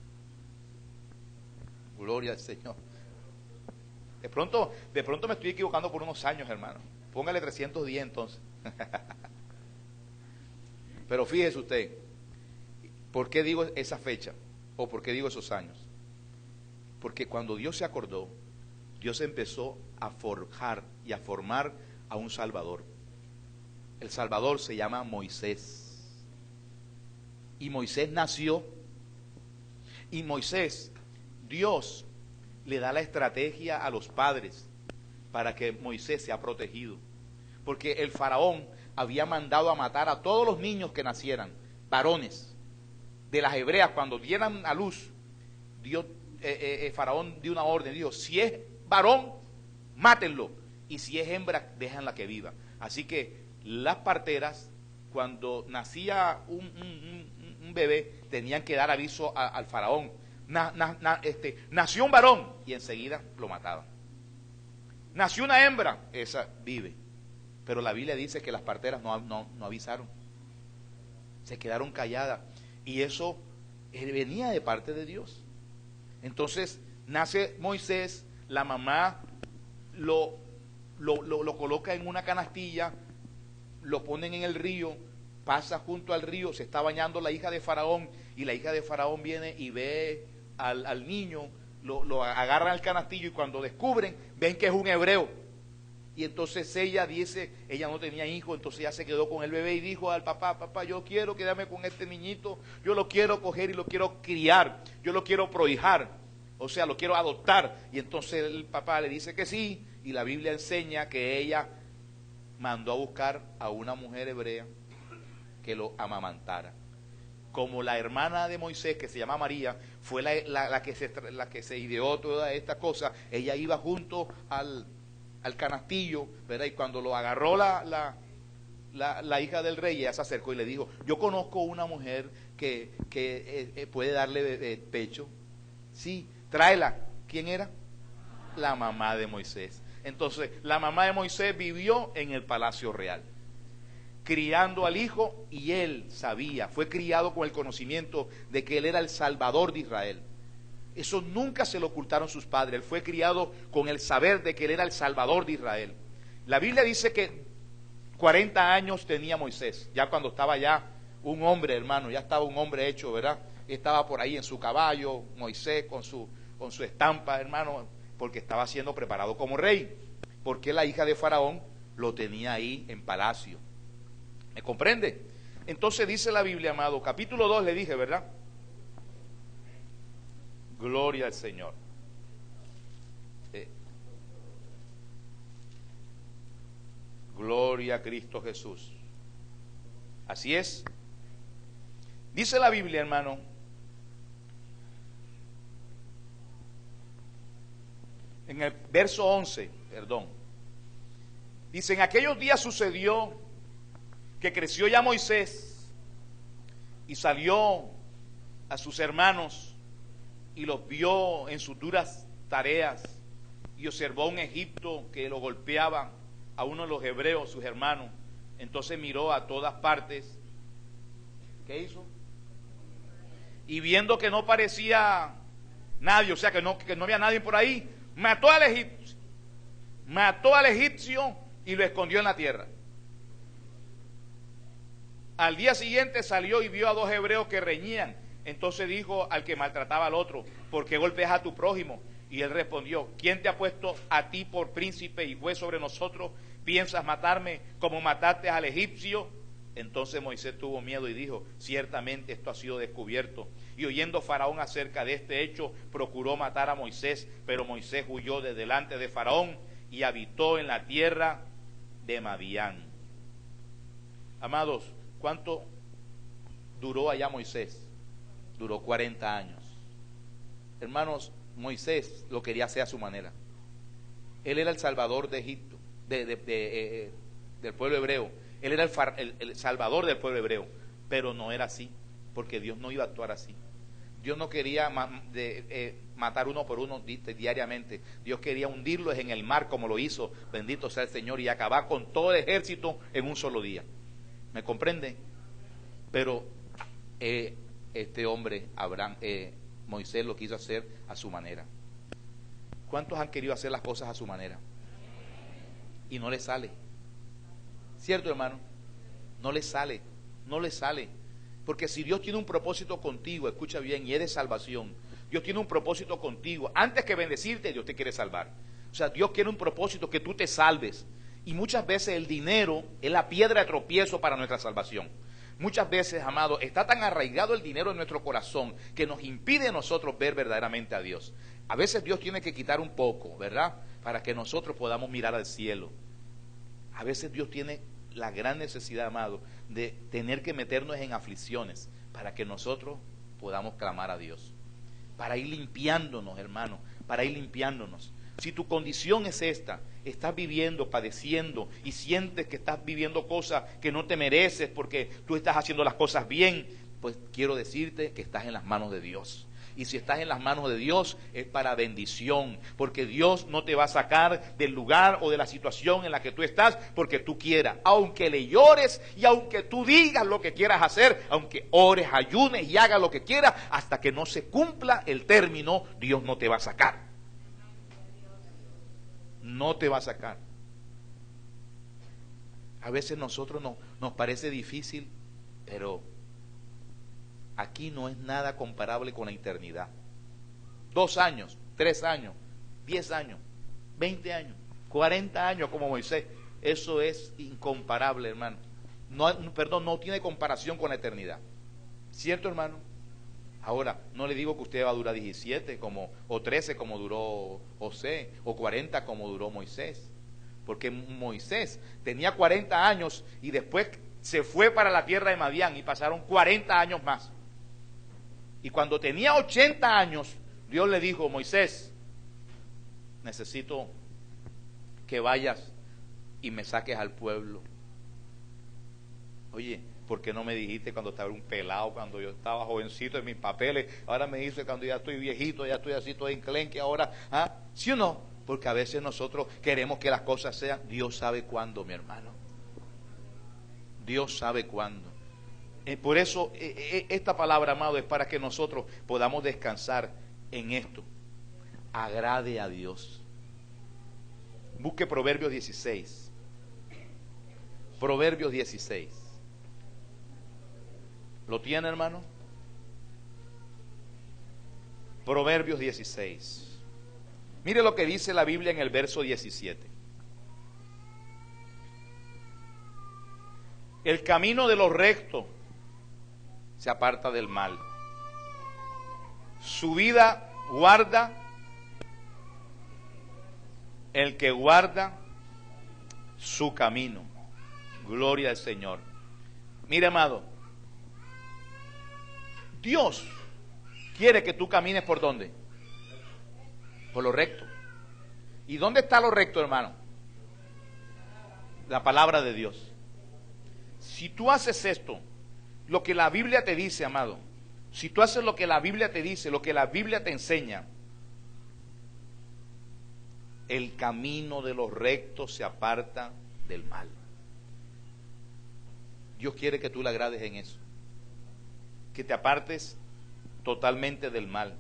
Gloria al Señor. De pronto me estoy equivocando por unos años, hermano. Póngale 310 entonces. Pero fíjese usted, ¿por qué digo esa fecha? ¿O por qué digo esos años? Porque cuando Dios se acordó, Dios empezó a forjar y a formar a un Salvador. El Salvador se llama Moisés. Y Moisés nació. Y Moisés, Dios le da la estrategia a los padres para que Moisés sea protegido. Porque el faraón había mandado a matar a todos los niños que nacieran, varones. de las hebreas, cuando dieran a luz, Dios, Faraón dio una orden, dijo, si es varón, mátenlo, y si es hembra, déjanla que viva. Así que las parteras, cuando nacía un bebé, tenían que dar aviso al faraón. Nació un varón, y enseguida lo mataban. Nació una hembra, esa vive. Pero la Biblia dice que las parteras no avisaron, se quedaron calladas, y eso venía de parte de Dios. Entonces nace Moisés, la mamá lo coloca en una canastilla, lo ponen en el río, pasa junto al río, se está bañando la hija de Faraón, y la hija de Faraón viene y ve al niño, lo agarran al canastillo, y cuando descubren, ven que es un hebreo. Y entonces ella dice, ella no tenía hijo, entonces ella se quedó con el bebé y dijo al papá, papá, yo quiero quedarme con este niñito, yo lo quiero coger y lo quiero criar, yo lo quiero prohijar, o sea, lo quiero adoptar. Y entonces el papá le dice que sí, y la Biblia enseña que ella mandó a buscar a una mujer hebrea que lo amamantara. Como la hermana de Moisés, que se llama María, fue la que se ideó toda esta cosa, ella iba junto al canastillo, ¿verdad? Y cuando lo agarró la hija del rey, ella se acercó y le dijo, yo conozco una mujer que puede darle pecho. Sí, tráela. ¿Quién era? La mamá de Moisés. Entonces, la mamá de Moisés vivió en el palacio real, criando al hijo, y él sabía, fue criado con el conocimiento de que él era el Salvador de Israel. Eso nunca se lo ocultaron sus padres. Él fue criado con el saber de que él era el Salvador de Israel. La Biblia dice que 40 años tenía Moisés, ya cuando estaba ya un hombre, hermano, ya estaba un hombre hecho, ¿verdad? Estaba por ahí en su caballo, Moisés con su estampa, hermano, porque estaba siendo preparado como rey, porque la hija de Faraón lo tenía ahí en palacio. ¿Me comprende? Entonces dice la Biblia, amado, capítulo 2 le dije, ¿verdad? Gloria al Señor. Gloria a Cristo Jesús. Así es. Dice la Biblia, hermano, en el verso 11, perdón. Dice, en aquellos días sucedió que creció ya Moisés y salió a sus hermanos y los vio en sus duras tareas, y observó un Egipto que lo golpeaba, a uno de los hebreos, sus hermanos. Entonces miró a todas partes. ¿Qué hizo? Y viendo que no parecía nadie, o sea que no había nadie por ahí, mató al egipcio y lo escondió en la tierra. Al día siguiente salió y vio a 2 hebreos que reñían. Entonces dijo al que maltrataba al otro, ¿por qué golpeas a tu prójimo? Y él respondió, ¿quién te ha puesto a ti por príncipe y juez sobre nosotros? ¿Piensas matarme como mataste al egipcio? Entonces Moisés tuvo miedo y dijo, ciertamente esto ha sido descubierto. Y oyendo Faraón acerca de este hecho, procuró matar a Moisés, pero Moisés huyó de delante de Faraón y habitó en la tierra de Madián. Amados, ¿cuánto duró allá Moisés? Duró 40 años. Hermanos, Moisés lo quería hacer a su manera. Él era el salvador de Egipto, del pueblo hebreo. Él era el salvador del pueblo hebreo, pero no era así, porque Dios no iba a actuar así. Dios no quería matar uno por uno diariamente. Dios quería hundirlos en el mar como lo hizo, bendito sea el Señor, y acabar con todo el ejército en un solo día. ¿Me comprende? Pero este hombre, Moisés, lo quiso hacer a su manera. ¿Cuántos han querido hacer las cosas a su manera? Y no les sale. ¿Cierto, hermano? No les sale, no les sale. Porque si Dios tiene un propósito contigo, escucha bien, y es de salvación, Dios tiene un propósito contigo. Antes que bendecirte, Dios te quiere salvar. O sea, Dios quiere un propósito que tú te salves. Y muchas veces el dinero es la piedra de tropiezo para nuestra salvación. Muchas veces, amado, está tan arraigado el dinero en nuestro corazón que nos impide a nosotros ver verdaderamente a Dios. A veces Dios tiene que quitar un poco, ¿verdad? Para que nosotros podamos mirar al cielo. A veces Dios tiene la gran necesidad, amado, de tener que meternos en aflicciones para que nosotros podamos clamar a Dios. Para ir limpiándonos, hermano, para ir limpiándonos. Si tu condición es esta, estás viviendo, padeciendo y sientes que estás viviendo cosas que no te mereces porque tú estás haciendo las cosas bien, pues quiero decirte que estás en las manos de Dios. Y si estás en las manos de Dios es para bendición, porque Dios no te va a sacar del lugar o de la situación en la que tú estás porque tú quieras. Aunque le llores y aunque tú digas lo que quieras hacer, aunque ores, ayunes y hagas lo que quieras, hasta que no se cumpla el término, Dios no te va a sacar. No te va a sacar. A veces nosotros nos parece difícil, pero aquí no es nada comparable con la eternidad. 2 años, 3 años, 10 años, 20 años, 40 años como Moisés. Eso es incomparable, hermano. No tiene comparación con la eternidad. ¿Cierto, hermano? Ahora, no le digo que usted va a durar 17 o 13 como duró José, o 40 como duró Moisés. Porque Moisés tenía 40 años y después se fue para la tierra de Madián y pasaron 40 años más. Y cuando tenía 80 años, Dios le dijo: Moisés, necesito que vayas y me saques al pueblo. Oye, ¿por qué no me dijiste cuando estaba un pelado, cuando yo estaba jovencito en mis papeles? Ahora me dice cuando ya estoy viejito, ya estoy así todo enclenque ahora. ¿Sí o no? Porque a veces nosotros queremos que las cosas sean. Dios sabe cuándo, mi hermano. Dios sabe cuándo. Por eso esta palabra, amado, es para que nosotros podamos descansar en esto. Agrade a Dios. Busque Proverbios 16. Proverbios 16. ¿Lo tiene, hermano? Proverbios 16. Mire lo que dice la Biblia en el verso 17. El camino de los rectos se aparta del mal. Su vida guarda el que guarda su camino. Gloria al Señor. Mire, amado, Dios quiere que tú camines ¿por dónde? Por lo recto. ¿Y dónde está lo recto, hermano? La palabra de Dios. Si tú haces esto, lo que la Biblia te dice, amado, si tú haces lo que la Biblia te dice, lo que la Biblia te enseña, el camino de los rectos se aparta del mal. Dios quiere que tú le agrades en eso, que te apartes totalmente del mal.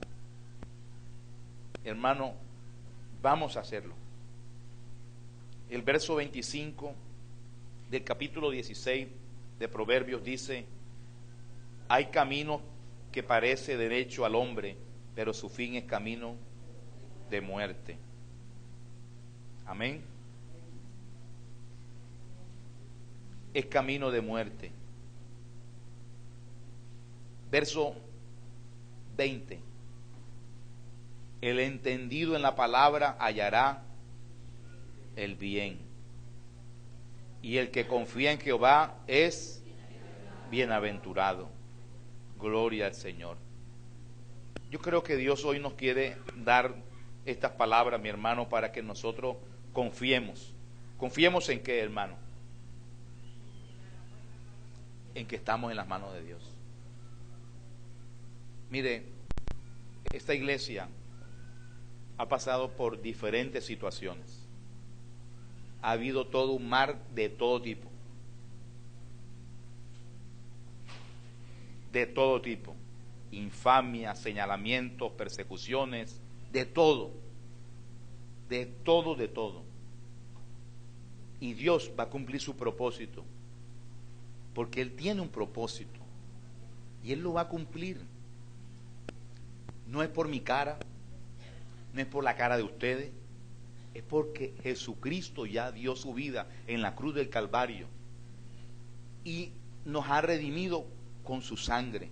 Hermano, vamos a hacerlo. El verso 25 del capítulo 16 de Proverbios dice: hay camino que parece derecho al hombre, pero su fin es camino de muerte. Amén. Es camino de muerte. Verso 20. El entendido en la palabra hallará el bien, y el que confía en Jehová es bienaventurado. Gloria al Señor. Yo creo que Dios hoy nos quiere dar estas palabras, mi hermano, para que nosotros confiemos. ¿Confiemos en qué, hermano? En que estamos en las manos de Dios. Mire, esta iglesia ha pasado por diferentes situaciones. Ha habido todo un mar de todo tipo. De todo tipo. Infamia, señalamientos, persecuciones, de todo. De todo, de todo. Y Dios va a cumplir su propósito. Porque Él tiene un propósito. Y Él lo va a cumplir. No es por mi cara, no es por la cara de ustedes, es porque Jesucristo ya dio su vida en la cruz del Calvario y nos ha redimido con su sangre.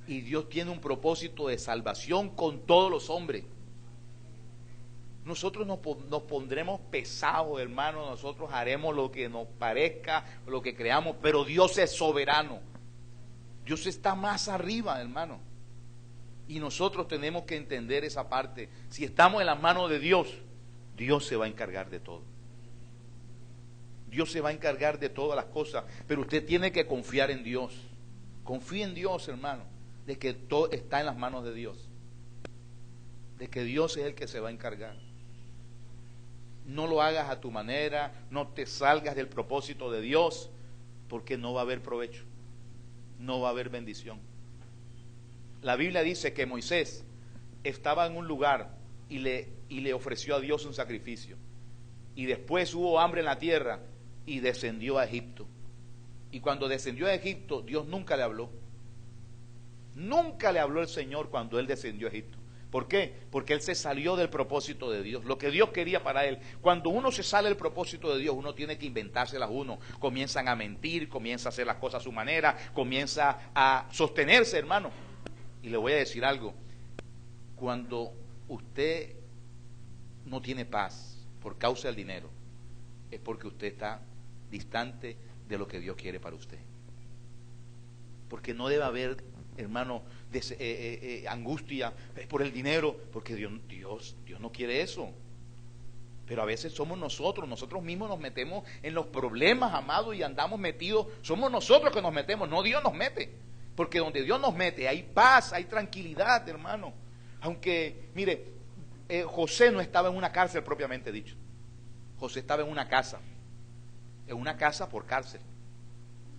Y Dios tiene un propósito de salvación con todos los hombres. Nosotros nos pondremos pesados, hermano, nosotros haremos lo que nos parezca, lo que creamos, pero Dios es soberano. Dios está más arriba, hermano. Y nosotros tenemos que entender esa parte. Si estamos en las manos de Dios, Dios se va a encargar de todo. Dios se va a encargar de todas las cosas, pero usted tiene que confiar en Dios. Confíe en Dios, hermano, de que todo está en las manos de Dios, de que Dios es el que se va a encargar. No lo hagas a tu manera, no te salgas del propósito de Dios, porque no va a haber provecho, no va a haber bendición. La Biblia dice que Moisés estaba en un lugar y le ofreció a Dios un sacrificio, y después hubo hambre en la tierra y descendió a Egipto. Y cuando descendió a Egipto, Dios nunca le habló. Nunca le habló el Señor cuando él descendió a Egipto. ¿Por qué? Porque él se salió del propósito de Dios, lo que Dios quería para él. Cuando uno se sale del propósito de Dios, uno tiene que inventárselas uno. Comienzan a mentir, comienza a hacer las cosas a su manera, comienza a sostenerse, hermano. Y le voy a decir algo. Cuando usted no tiene paz por causa del dinero, es porque usted está distante de lo que Dios quiere para usted. Porque no debe haber, hermano, angustia por el dinero, porque Dios no quiere eso. Pero a veces somos nosotros mismos nos metemos en los problemas, amado, y andamos metidos. Somos nosotros que nos metemos, no Dios nos mete. Porque donde Dios nos mete hay paz, hay tranquilidad, hermano. Aunque, mire, José no estaba en una cárcel propiamente dicho. José estaba en una casa por cárcel.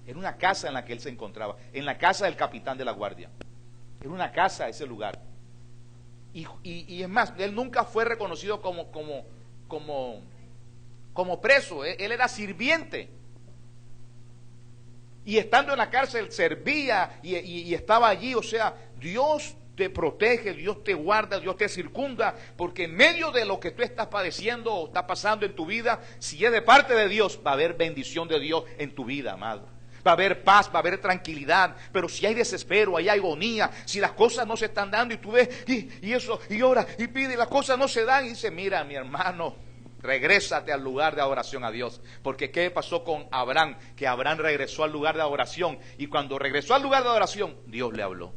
Era una casa en la que él se encontraba, en la casa del capitán de la guardia. Era una casa, ese lugar. Y es más, él nunca fue reconocido como preso. Él era sirviente. Y estando en la cárcel servía y estaba allí. O sea, Dios te protege, Dios te guarda, Dios te circunda, porque en medio de lo que tú estás padeciendo o está pasando en tu vida, si es de parte de Dios, va a haber bendición de Dios en tu vida, amado. Va a haber paz, va a haber tranquilidad. Pero si hay desespero, hay agonía, si las cosas no se están dando y tú ves y eso, y ora y pide y las cosas no se dan, y dice, mira, mi hermano, regrésate al lugar de adoración a Dios. Porque ¿qué pasó con Abraham? Que Abraham regresó al lugar de adoración, y cuando regresó al lugar de adoración, Dios le habló.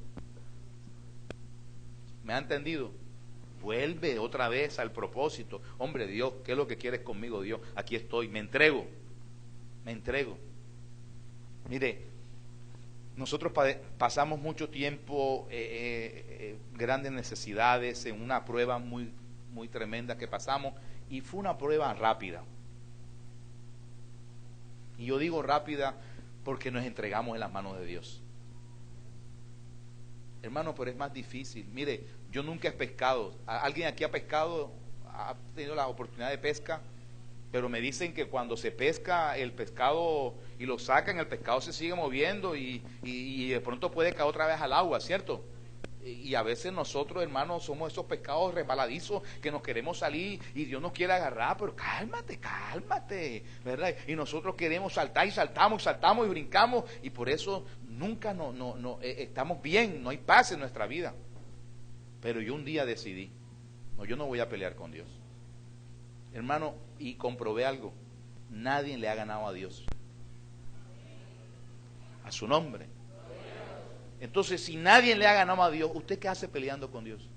¿Me ha entendido? Vuelve otra vez al propósito. Hombre, Dios, ¿qué es lo que quieres conmigo, Dios? Aquí estoy, me entrego. Mire, nosotros pasamos mucho tiempo, grandes necesidades, en una prueba muy, muy tremenda que pasamos, y fue una prueba rápida. Y yo digo rápida porque nos entregamos en las manos de Dios. Hermano, pero es más difícil. Mire, yo nunca he pescado. ¿Alguien aquí ha pescado? ¿Ha tenido la oportunidad de pesca? Pero me dicen que cuando se pesca el pescado y lo sacan, el pescado se sigue moviendo y de pronto puede caer otra vez al agua, ¿cierto? Y a veces nosotros, hermanos, somos esos pescados resbaladizos que nos queremos salir y Dios nos quiere agarrar, pero cálmate, ¿verdad? Y nosotros queremos saltar y saltamos y brincamos, y por eso nunca estamos bien, no hay paz en nuestra vida. Pero yo un día decidí, yo no voy a pelear con Dios. Hermano, y comprobé algo, nadie le ha ganado a Dios. A su nombre. Entonces, si nadie le ha ganado a Dios, ¿usted qué hace peleando con Dios?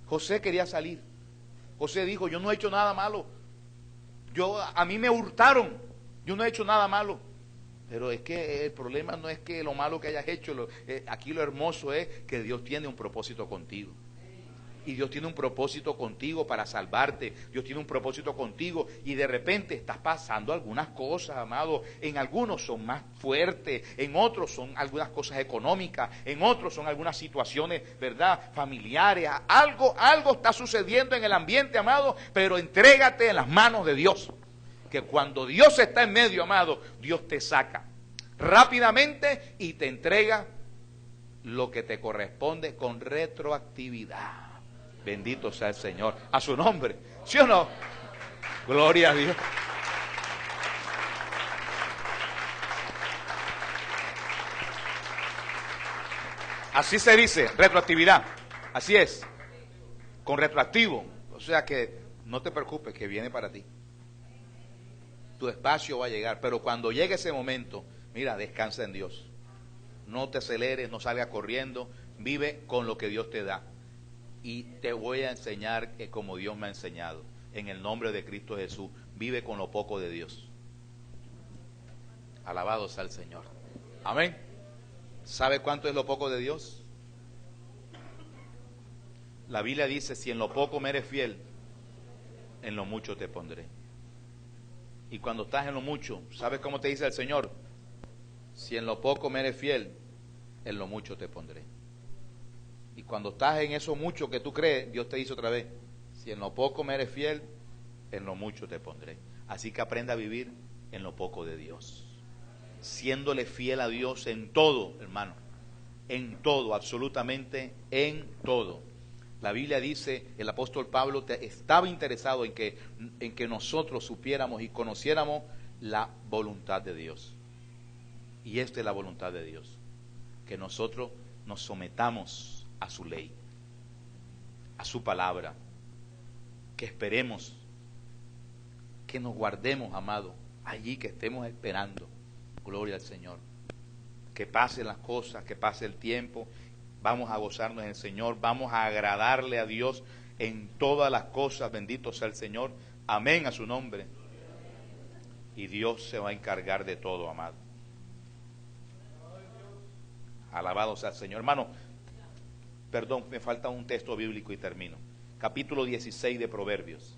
José quería salir. José dijo, yo no he hecho nada malo. A mí me hurtaron. Yo no he hecho nada malo. Pero es que el problema no es que lo malo que hayas hecho. Aquí lo hermoso es que Dios tiene un propósito contigo. Y Dios tiene un propósito contigo para salvarte. Dios tiene un propósito contigo. Y de repente estás pasando algunas cosas, amado. En algunos son más fuertes. En otros son algunas cosas económicas. En otros son algunas situaciones, ¿verdad?, familiares. Algo está sucediendo en el ambiente, amado. Pero entrégate en las manos de Dios. Que cuando Dios está en medio, amado, Dios te saca rápidamente y te entrega lo que te corresponde con retroactividad. Bendito sea el Señor. A su nombre. ¿Sí o no? Gloria a Dios. Así se dice, retroactividad. Así es. Con retroactivo. O sea que no te preocupes, que viene para ti. Tu espacio va a llegar. Pero cuando llegue ese momento, mira, descansa en Dios. No te aceleres, no salgas corriendo, vive con lo que Dios te da. Y te voy a enseñar como Dios me ha enseñado. En el nombre de Cristo Jesús, vive con lo poco de Dios. Alabado sea el Señor. Amén. ¿Sabe cuánto es lo poco de Dios? La Biblia dice, si en lo poco me eres fiel, en lo mucho te pondré. Y cuando estás en lo mucho, ¿sabes cómo te dice el Señor? Si en lo poco me eres fiel, en lo mucho te pondré. Y cuando estás en eso mucho que tú crees, Dios te dice otra vez, si en lo poco me eres fiel, en lo mucho te pondré. Así que aprenda a vivir en lo poco de Dios, siéndole fiel a Dios en todo, hermano, en todo, absolutamente en todo. La Biblia dice, el apóstol Pablo estaba interesado en que nosotros supiéramos y conociéramos la voluntad de Dios. Y esta es la voluntad de Dios, que nosotros nos sometamos a su ley, a su palabra, que esperemos, que nos guardemos, amado, allí, que estemos esperando. Gloria al Señor. Que pasen las cosas, que pase el tiempo. Vamos a gozarnos en el Señor, vamos a agradarle a Dios en todas las cosas. Bendito sea el Señor. Amén a su nombre. Y Dios se va a encargar de todo, amado. Alabado sea el Señor. Hermano, perdón, me falta un texto bíblico y termino. Capítulo 16 de Proverbios.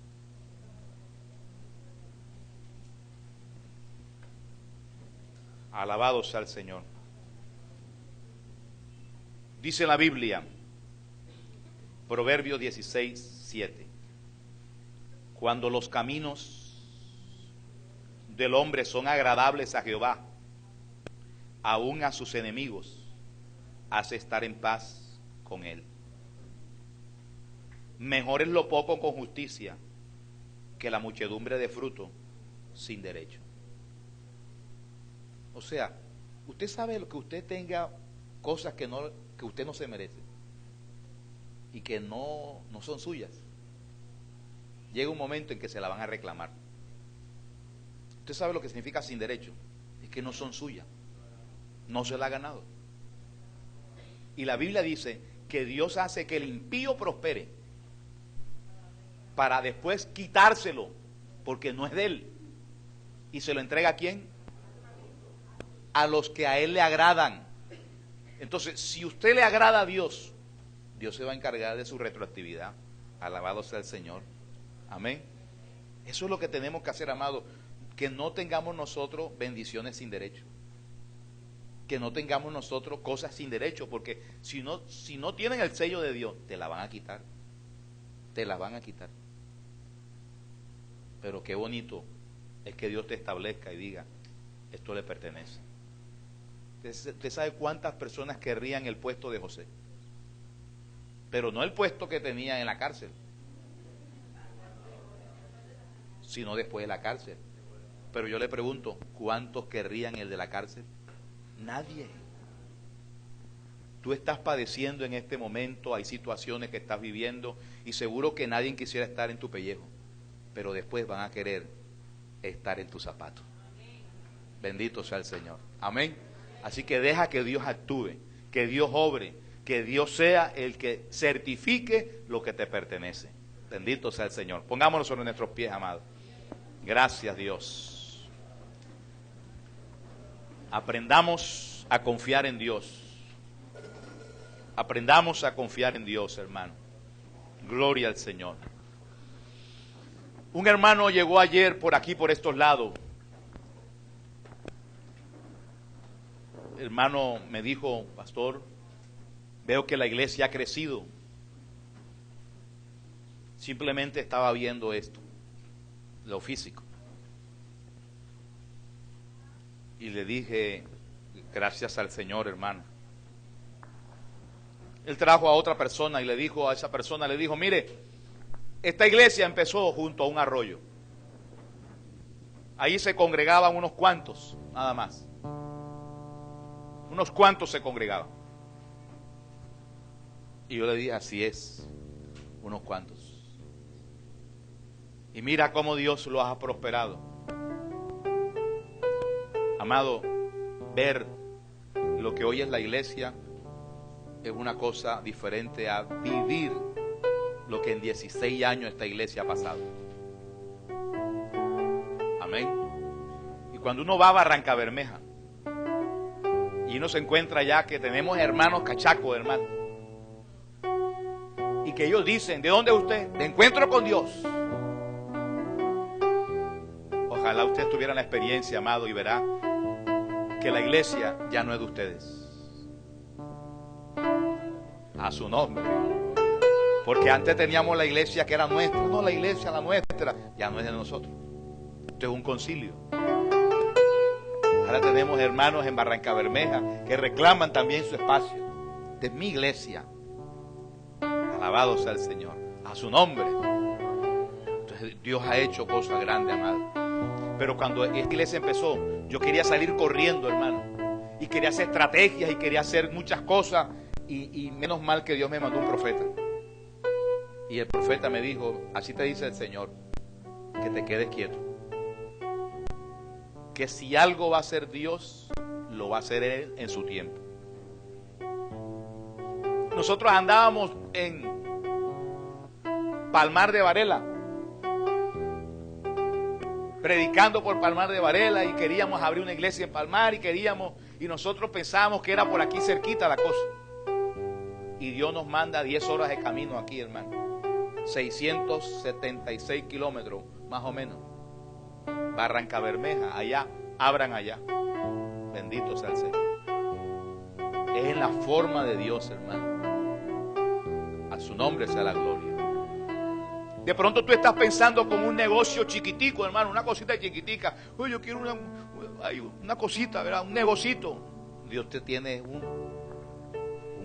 Alabado sea el Señor. Dice la Biblia, Proverbios 16:7, cuando los caminos del hombre son agradables a Jehová, aún a sus enemigos hace estar en paz con él. Mejor es lo poco con justicia que la muchedumbre de fruto sin derecho. O sea, usted sabe lo que usted tenga cosas que usted no se merece y que no son suyas. Llega un momento en que se la van a reclamar. Usted sabe lo que significa sin derecho, es que no son suyas, no se la ha ganado. Y la Biblia dice que Dios hace que el impío prospere para después quitárselo, porque no es de él, y se lo entrega ¿a quién? A los que a él le agradan. Entonces, si usted le agrada a Dios, Dios se va a encargar de su retroactividad. Alabado sea el Señor. Amén. Eso es lo que tenemos que hacer, amado. Que no tengamos nosotros bendiciones sin derecho. Que no tengamos nosotros cosas sin derecho, porque si no tienen el sello de Dios, te la van a quitar. Te la van a quitar. Pero qué bonito es que Dios te establezca y diga, esto le pertenece. ¿Usted sabe cuántas personas querrían el puesto de José? Pero no el puesto que tenía en la cárcel, sino después de la cárcel. Pero yo le pregunto, ¿cuántos querrían el de la cárcel? Nadie. Tú estás padeciendo en este momento, hay situaciones que estás viviendo y seguro que nadie quisiera estar en tu pellejo, pero después van a querer estar en tus zapatos. Bendito sea el Señor. Amén. Así que deja que Dios actúe, que Dios obre, que Dios sea el que certifique lo que te pertenece. Bendito sea el Señor. Pongámonos sobre nuestros pies, amados. Gracias, Dios. Aprendamos a confiar en Dios. Aprendamos a confiar en Dios, hermano. Gloria al Señor. Un hermano llegó ayer por aquí, por estos lados. El hermano me dijo, pastor, veo que la iglesia ha crecido. Simplemente estaba viendo esto, lo físico. Y le dije, gracias al Señor, hermano. Él trajo a otra persona y le dijo a esa persona, le dijo, mire, esta iglesia empezó junto a un arroyo. Ahí se congregaban unos cuantos, nada más. Unos cuantos se congregaban. Y yo le dije, así es, unos cuantos. Y mira cómo Dios lo ha prosperado. Amado, ver Lo que hoy es la iglesia es una cosa diferente a vivir lo que en 16 años esta iglesia ha pasado. Amén. Y cuando uno va a Barrancabermeja y uno se encuentra ya que tenemos hermanos cachacos, hermanos, y que ellos dicen: ¿de dónde es usted? De Encuentro con Dios. Ojalá usted tuviera la experiencia, amado, y verá que la iglesia ya no es de ustedes. A su nombre. Porque antes teníamos la iglesia que era nuestra. No, la iglesia, la nuestra, ya no es de nosotros. Esto es un concilio. Ahora tenemos hermanos en Barrancabermeja que reclaman también su espacio. Esta es mi iglesia. Alabado sea el Señor. A su nombre. Entonces Dios ha hecho cosas grandes, amado. Pero cuando esta iglesia empezó, yo quería salir corriendo, hermano. Y quería hacer estrategias y quería hacer muchas cosas. Y menos mal que Dios me mandó un profeta. Y el profeta me dijo: así te dice el Señor, que te quedes quieto. Que si algo va a hacer Dios, lo va a hacer Él en su tiempo. Nosotros andábamos en Palmar de Varela, predicando por Palmar de Varela, y queríamos abrir una iglesia en Palmar, y nosotros pensábamos que era por aquí cerquita la cosa. Y Dios nos manda 10 horas de camino aquí, hermano. 676 kilómetros, más o menos. Barrancabermeja, allá, abran allá. Bendito sea el Señor. Es en la forma de Dios, hermano. A su nombre sea la gloria. De pronto tú estás pensando como un negocio chiquitico, hermano, una cosita chiquitica. Uy, yo quiero una cosita, ¿verdad? Un negocito. Dios te tiene un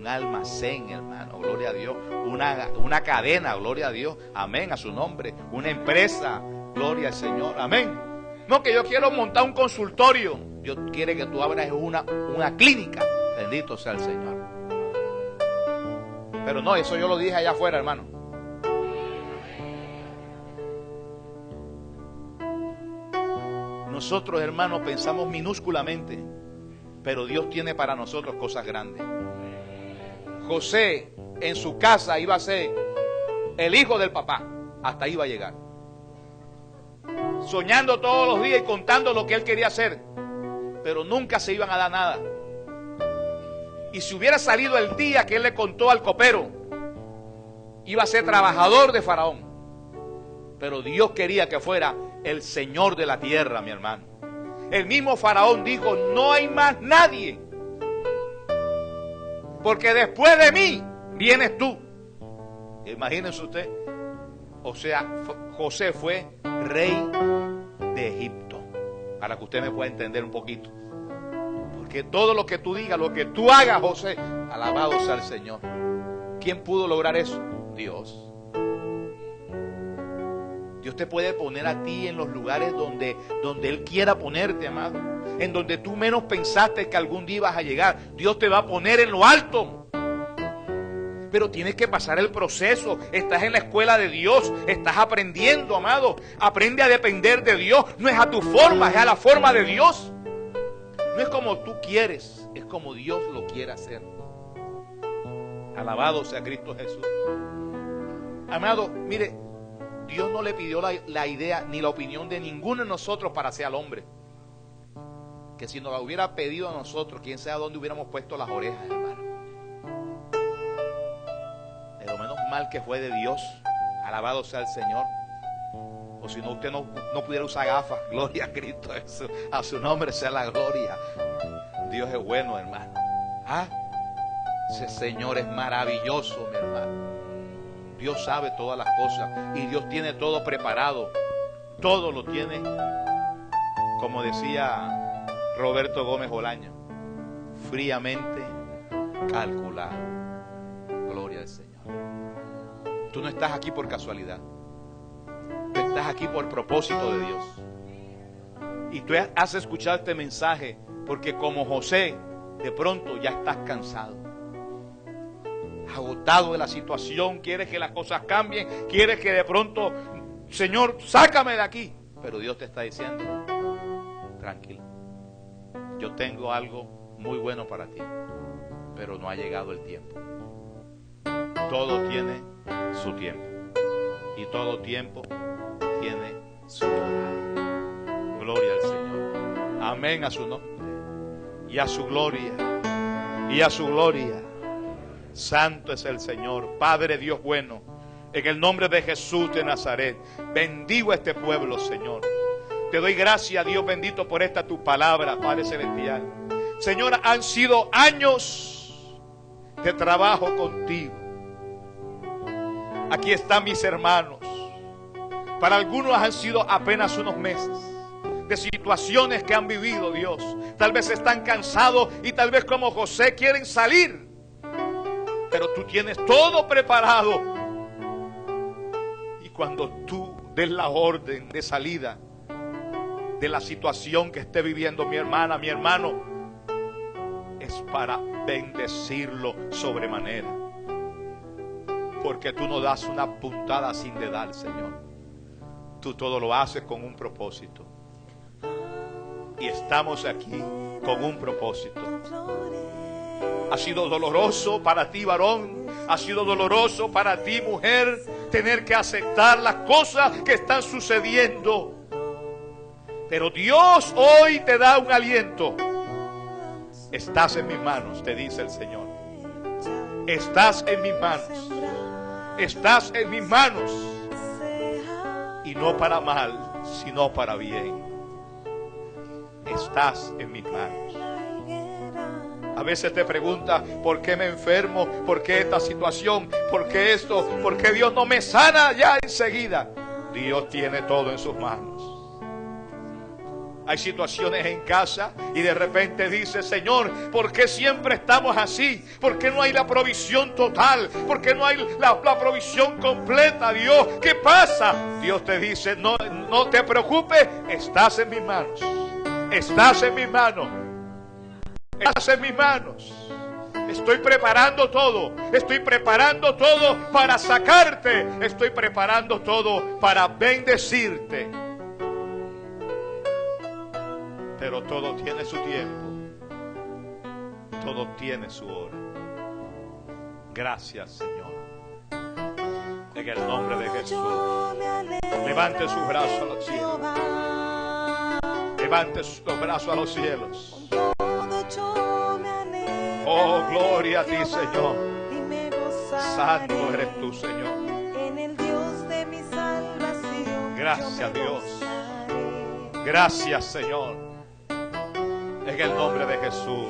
almacén, hermano, gloria a Dios. Una cadena, gloria a Dios. Amén, a su nombre. Una empresa, gloria al Señor. Amén. No, que yo quiero montar un consultorio. Dios quiere que tú abras una clínica. Bendito sea el Señor. Pero no, eso yo lo dije allá afuera, hermano. Nosotros, hermanos, pensamos minúsculamente, pero Dios tiene para nosotros cosas grandes. José en su casa iba a ser el hijo del papá, hasta ahí iba a llegar, soñando todos los días y contando lo que él quería hacer, pero nunca se iban a dar nada. Y si hubiera salido el día que él le contó al copero, iba a ser trabajador de Faraón. Pero Dios quería que fuera el Señor de la tierra, mi hermano. El mismo Faraón dijo: no hay más nadie, porque después de mí vienes tú. Imagínense usted. O sea, José fue rey de Egipto, para que usted me pueda entender un poquito. Porque todo lo que tú digas, lo que tú hagas, José, alabado sea el Señor. ¿Quién pudo lograr eso? Dios. Dios te puede poner a ti en los lugares donde Él quiera ponerte, amado. En donde tú menos pensaste que algún día ibas a llegar. Dios te va a poner en lo alto. Pero tienes que pasar el proceso. Estás en la escuela de Dios. Estás aprendiendo, amado. Aprende a depender de Dios. No es a tu forma, es a la forma de Dios. No es como tú quieres, es como Dios lo quiere hacer. Alabado sea Cristo Jesús. Amado, mire, Dios no le pidió la idea ni la opinión de ninguno de nosotros para ser al hombre. Que si nos la hubiera pedido a nosotros, quién sabe dónde hubiéramos puesto las orejas, hermano. Pero menos mal que fue de Dios. Alabado sea el Señor. O si no, usted no pudiera usar gafas. Gloria a Cristo Jesús. A su nombre sea la gloria. Dios es bueno, hermano. ¿Ah? Ese Señor es maravilloso, mi hermano. Dios sabe todas las cosas. Y Dios tiene todo preparado. Todo lo tiene, como decía Roberto Gómez Olaño, fríamente calculado. Gloria al Señor. Tú no estás aquí por casualidad. Tú estás aquí por propósito de Dios. Y tú has escuchado este mensaje porque como José, de pronto ya estás cansado, agotado de la situación, quieres que las cosas cambien, quieres que de pronto, Señor, sácame de aquí. Pero Dios te está diciendo: tranquilo, yo tengo algo muy bueno para ti, pero no ha llegado el tiempo. Todo tiene su tiempo y todo tiempo tiene su hora. Gloria al Señor. Amén a su nombre y a su gloria y a su gloria. Santo es el Señor, Padre Dios bueno, en el nombre de Jesús de Nazaret. Bendigo a este pueblo, Señor. Te doy gracias, Dios bendito, por esta tu palabra, Padre celestial. Señor, han sido años de trabajo contigo. Aquí están mis hermanos. Para algunos han sido apenas unos meses de situaciones que han vivido, Dios. Tal vez están cansados y tal vez como José quieren salir. Pero tú tienes todo preparado. Y cuando tú des la orden de salida de la situación que esté viviendo mi hermana, mi hermano, es para bendecirlo sobremanera. Porque tú no das una puntada sin dedal, Señor. Tú todo lo haces con un propósito. Y estamos aquí con un propósito. Ha sido doloroso para ti, varón. Ha sido doloroso para ti, mujer, tener que aceptar las cosas que están sucediendo. Pero Dios hoy te da un aliento. Estás en mis manos, te dice el Señor. Estás en mis manos. Estás en mis manos. Y no para mal, sino para bien. Estás en mis manos. A veces te preguntas, ¿por qué me enfermo? ¿Por qué esta situación? ¿Por qué esto? ¿Por qué Dios no me sana ya enseguida? Dios tiene todo en sus manos. Hay situaciones en casa y de repente dice, Señor, ¿por qué siempre estamos así? ¿Por qué no hay la provisión total? ¿Por qué no hay la provisión completa, Dios? ¿Qué pasa? Dios te dice, no te preocupes, estás en mis manos. Estás en mis manos. Estás en mis manos. Estoy preparando todo. Estoy preparando todo para sacarte. Estoy preparando todo para bendecirte. Pero todo tiene su tiempo. Todo tiene su hora. Gracias, Señor. En el nombre de Jesús. Levante sus brazos a los cielos. Levante los brazos a los cielos. Oh, gloria a ti, Señor. Santo eres tú, Señor. Gracias, Dios. Gracias, Señor. En el nombre de Jesús.